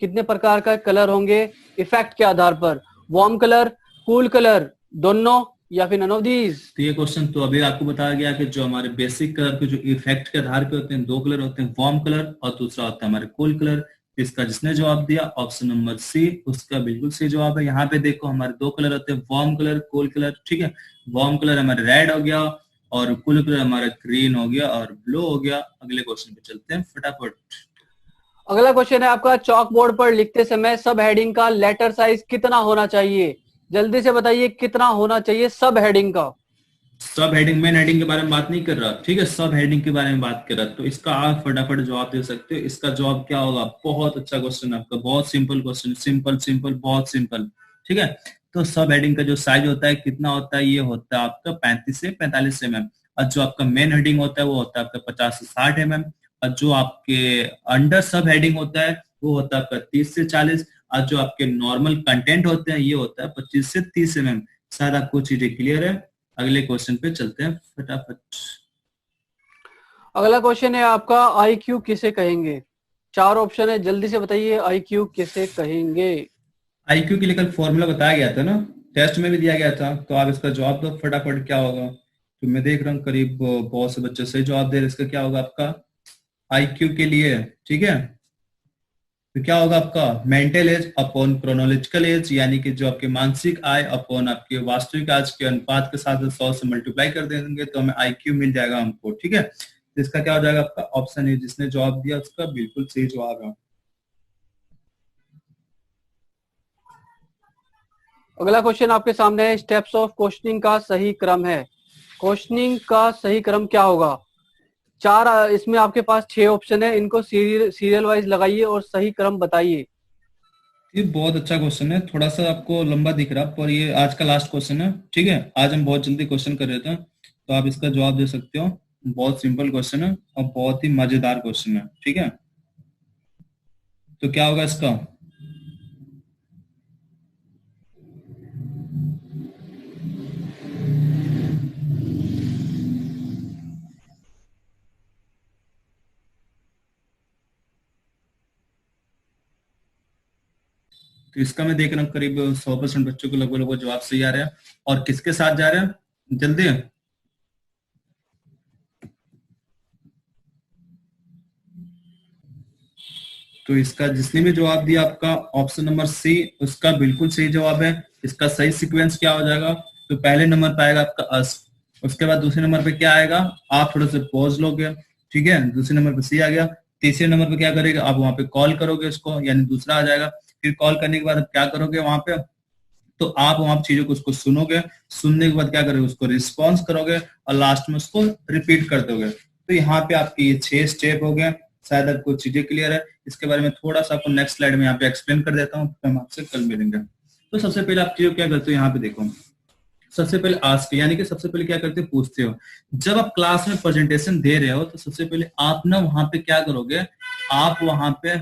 S2: कितने प्रकार का कलर होंगे इफेक्ट के आधार पर? वार्म कलर, कूल कलर, दोनों, या फिर नन ऑफ दीज?
S3: तो ये क्वेश्चन तो अभी आपको बताया गया कि जो हमारे बेसिक कलर के जो इफेक्ट के आधार पे होते हैं, दो कलर होते हैं, वार्म कलर और दूसरा होता है हमारे कूल कलर। इसका जिसने जवाब दिया ऑप्शन नंबर सी, उसका बिल्कुल सही जवाब है। यहाँ पे देखो हमारे दो कलर होते हैं, वार्म कलर, कूल कलर, ठीक है। वार्म कलर हमारे रेड हो गया और कूल कलर हमारा ग्रीन हो गया और ब्लू हो गया। अगले क्वेश्चन पे चलते हैं फटाफट।
S2: अगला क्वेश्चन है आपका, चॉक बोर्ड पर लिखते समय सब हेडिंग का लेटर साइज कितना होना चाहिए? जल्दी से बताइए कितना होना चाहिए सब हेडिंग का?
S3: सब हेडिंग, मेन हेडिंग के बारे में बात नहीं कर रहा, ठीक है, सब हेडिंग के बारे में बात कर रहा। तो इसका आप फटाफट जवाब दे सकते हो। इसका जवाब क्या होगा? बहुत अच्छा क्वेश्चन है आपका, बहुत सिंपल क्वेश्चन, सिंपल सिंपल बहुत सिंपल, ठीक है। तो सब हेडिंग का जो साइज होता है कितना होता है? ये होता है आपका 35 से 45 mm। और जो आपका मेन हेडिंग होता है वो होता है आपका 50 से 60 mm। और जो आपके अंडर सब हेडिंग होता है वो होता है आपका 30 से 40। और जो आपके नॉर्मल कंटेंट होते हैं ये होता है 25 से 30 mm। शायद आपको चीजें क्लियर है। अगले क्वेश्चन पे चलते हैं फटाफट।
S2: अगला क्वेश्चन है आपका, IQ किसे कहेंगे? 4 ऑप्शन है, जल्दी से बताइए IQ किसे कहेंगे?
S3: IQ के लिए कल फॉर्मूला बताया गया था ना, टेस्ट में भी दिया गया था। तो आप इसका जवाब दो फटाफट, क्या होगा? तो मैं देख रहा हूँ करीब बहुत से बच्चे सही जवाब दे रहे हैं। इसका क्या होगा आपका IQ के लिए, ठीक है। तो क्या होगा आपका mental as upon chronological age, यानी कि जो आपके मानसिक आय अपॉन आपके वास्तविक आज के अनुपात के साथ 100 से मल्टीप्लाई कर देंगे तो हमें IQ मिल जाएगा हमको, ठीक है। तो इसका क्या हो जाएगा आपका ऑप्शन ए, जिसने जवाब दिया उसका बिल्कुल सही जवाब है।
S2: अगला क्वेश्चन आपके सामने है, स्टेप्स ऑफ क्वेश्चनिंग का सही क्रम है। क्वेश्चनिंग का सही क्रम क्या होगा? 4, इसमें आपके पास 6 ऑप्शन है, इनको सीरियल वाइज लगाइए और सही क्रम बताइए।
S3: ये बहुत अच्छा क्वेश्चन है, थोड़ा सा आपको लंबा दिख रहा पर ये आज का लास्ट क्वेश्चन है, ठीक है। आज हम बहुत जल्दी क्वेश्चन कर रहे थे तो आप इसका जवाब दे सकते हो। बहुत सिंपल क्वेश्चन है और बहुत ही मजेदार क्वेश्चन है, ठीक है। तो क्या होगा इसका? तो इसका मैं देख रहा हूँ करीब 100% बच्चों को लगभग जवाब सही आ रहा है। और किसके साथ जा रहे हैं? जल्दी। तो इसका जिसने भी जवाब दिया आपका ऑप्शन नंबर सी, उसका बिल्कुल सही जवाब है। इसका सही सीक्वेंस क्या हो जाएगा? तो पहले नंबर पे आएगा आपका अस, उसके बाद दूसरे नंबर पे क्या आएगा? आप थोड़ा सा पॉज लोगे, ठीक है। दूसरे नंबर पे सी आ गया। तीसरे नंबर पे क्या करेगा? आप वहां पे कॉल करोगे उसको, यानी दूसरा आ जाएगा। फिर कॉल करने के बाद आप क्या करोगे वहां पे? तो आप वहां चीजों को उसको सुनोगे, सुनने के बाद क्या करोगे? उसको रिस्पॉन्स करोगे और लास्ट में उसको रिपीट कर दोगे। तो यहाँ पे आपके ये 6 स्टेप हो गए। शायद आपको चीजें क्लियर है। इसके बारे में थोड़ा सा आपको नेक्स्ट स्लाइड में यहाँ पे एक्सप्लेन कर देता हूँ, हम आपसे कल मिलेंगे। तो सबसे पहले आप चीजों क्या करते हो, यहाँ पे देखो। सबसे पहले आस्क, यानी कि सबसे पहले क्या करते हो? पूछते हो। जब आप क्लास में प्रेजेंटेशन दे रहे हो तो सबसे पहले आप ना वहां पे क्या करोगे? आप वहां पे,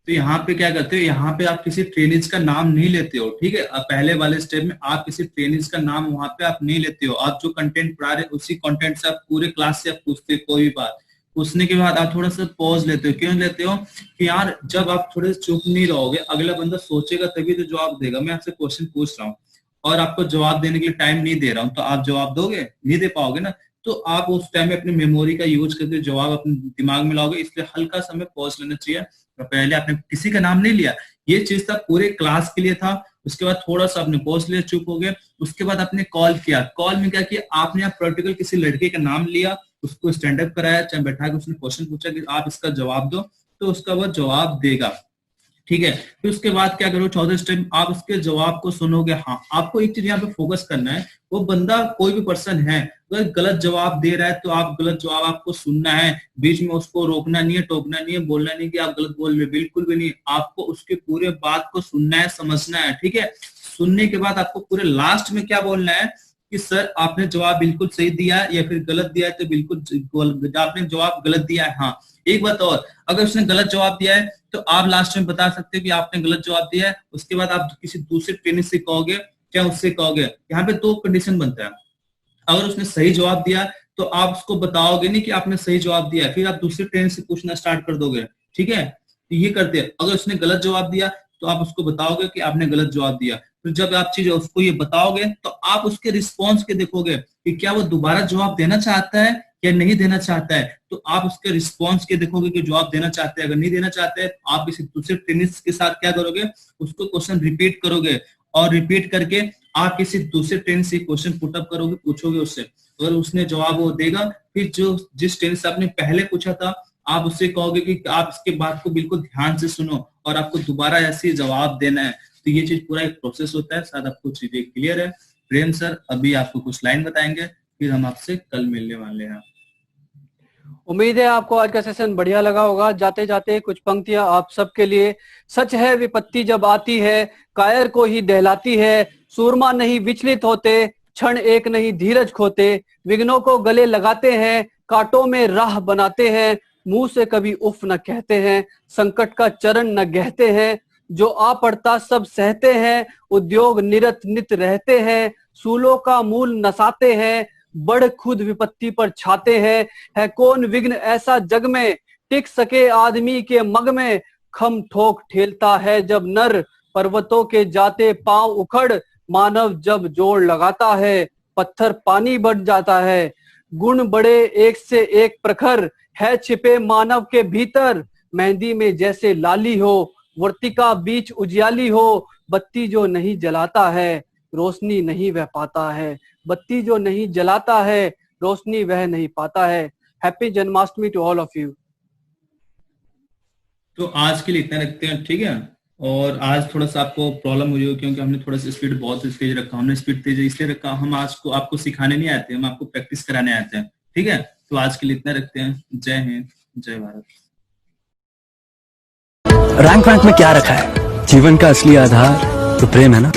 S3: तो यहाँ पे क्या करते हो? यहाँ पे आप किसी ट्रेनिज का नाम नहीं लेते हो, ठीक है। पहले वाले स्टेप में आप किसी ट्रेनिज का नाम वहां पे आप नहीं लेते हो। आप जो कंटेंट पढ़ा रहे उसी कंटेंट से आप पूरे क्लास से आप पूछते हो कोई भी बात। पूछने के बाद आप थोड़ा सा पॉज लेते हो। क्यों लेते हो? कि यार जब आप थोड़े चुप नहीं रहोगे, अगला बंदा सोचेगा तभी तो जवाब देगा। मैं आपसे क्वेश्चन पूछ रहा हूँ और आपको जवाब देने के लिए टाइम नहीं दे रहा हूँ, तो आप जवाब दोगे? नहीं दे पाओगे ना। तो आप उस टाइम में अपनी मेमोरी का यूज करके जवाब अपने दिमाग में लाओगे, इसलिए हल्का समय पॉज लेना चाहिए। तो पहले आपने किसी का नाम नहीं लिया, ये चीज था पूरे क्लास के लिए था। उसके बाद थोड़ा सा आपने पॉज लिया, चुप हो गए। उसके बाद आपने कॉल किया। कॉल में क्या किया? आपने आप पर्टिकुलर किसी लड़के का नाम लिया, उसको स्टैंड अप कराया, चाहे बैठा के उसने क्वेश्चन पूछा कि आप इसका जवाब दो, तो उसका वो जवाब देगा। ठीक है, फिर उसके बाद क्या करो, चौथे स्टेप आप उसके जवाब को सुनोगे। हाँ, आपको एक चीज यहाँ पे फोकस करना है, वो बंदा कोई भी पर्सन है अगर गलत जवाब दे रहा है तो आप गलत जवाब आपको सुनना है, बीच में उसको रोकना नहीं है, टोकना नहीं है, बोलना नहीं कि आप गलत बोल रहे, बिल्कुल भी नहीं। आपको उसके पूरे बात को सुनना है, समझना है। ठीक है, सुनने के बाद आपको पूरे लास्ट में क्या बोलना है कि सर आपने जवाब बिल्कुल सही दिया है या फिर गलत दिया है, तो बिल्कुल आपने जवाब गलत दिया है। हाँ, एक बात और, अगर उसने गलत जवाब दिया है तो आप लास्ट में बता सकते हो कि आपने गलत जवाब दिया है। उसके बाद आप किसी दूसरे ट्रेनर से कहोगे, क्या उससे कहोगे। यहाँ पे दो कंडीशन बनता है। अगर उसने सही जवाब दिया तो आप उसको बताओगे नहीं कि आपने सही जवाब दिया है, फिर आप दूसरे ट्रेनर से पूछना स्टार्ट कर दोगे। ठीक है, तो ये करते हैं। अगर उसने गलत जवाब दिया तो आप उसको बताओगे कि आपने गलत जवाब दिया। फिर जब आप चीज उसको ये बताओगे तो आप उसके रिस्पॉन्स के देखोगे कि क्या वो दोबारा जवाब देना चाहता है या नहीं देना चाहता है। तो आप उसके रिस्पॉन्स के देखोगे कि जवाब देना चाहते हैं। अगर नहीं देना चाहते हैं तो आप किसी दूसरे ट्रेनर्स के साथ क्या करोगे, उसको क्वेश्चन रिपीट करोगे और रिपीट करके आप किसी दूसरे ट्रेनर से क्वेश्चन पुटअप करोगे, पूछोगे उससे। अगर उसने जवाब वो देगा, फिर जो जिस ट्रेनर से आपने पहले पूछा था आप उससे कहोगे कि आप इसके बात को बिल्कुल ध्यान से सुनो और आपको दोबारा ऐसे ही जवाब देना है। तो ये चीज पूरा एक प्रोसेस होता है। शायद आपको चीजें क्लियर है। प्रेम सर अभी आपको कुछ लाइन बताएंगे, फिर हम आपसे कल मिलने वाले हैं।
S2: उम्मीद है आपको आज का सेशन बढ़िया लगा होगा। जाते जाते कुछ पंक्तियां आप सबके लिए। सच है विपत्ति जब आती है कायर को ही दहलाती है, सूरमा नहीं विचलित होते, क्षण एक नहीं धीरज खोते, विघ्नों को गले लगाते हैं, कांटों में राह बनाते हैं, मुंह से कभी उफ न कहते हैं, संकट का चरण न गहते हैं, जो आ पड़ता सब सहते हैं, उद्योग निरत नित रहते हैं, सूलों का मूल नसाते हैं, बढ़ खुद विपत्ति पर छाते हैं, है कौन विघ्न ऐसा जग में, टिक सके आदमी के मग में, खम ठोक ठेलता है जब नर, पर्वतों के जाते पांव उखड़, मानव जब जोड़ लगाता है, पत्थर पानी बढ़ जाता है, गुण बड़े एक से एक प्रखर, है छिपे मानव के भीतर, मेहंदी में जैसे लाली हो, वर्तिका बीच उजियाली हो, बत्ती जो नहीं जलाता है रोशनी नहीं वह पाता है, बत्ती जो नहीं जलाता है रोशनी वह नहीं पाता है। Happy Janmashtami to all of you.
S3: तो आज के लिए इतना रखते हैं, ठीक है। और आज थोड़ा सा आपको प्रॉब्लम हुई हो क्योंकि हमने थोड़ा सा स्पीड बहुत तेज रखा। हमने स्पीड तेज इसलिए रखा, हम आज को आपको सिखाने नहीं आते, हम आपको प्रैक्टिस कराने आते हैं, ठीक है। तो आज के लिए इतना रखते हैं। जय हिंद, जय भारत।
S1: रैंक में क्या रखा है? जीवन का असली आधार तो प्रेम है ना।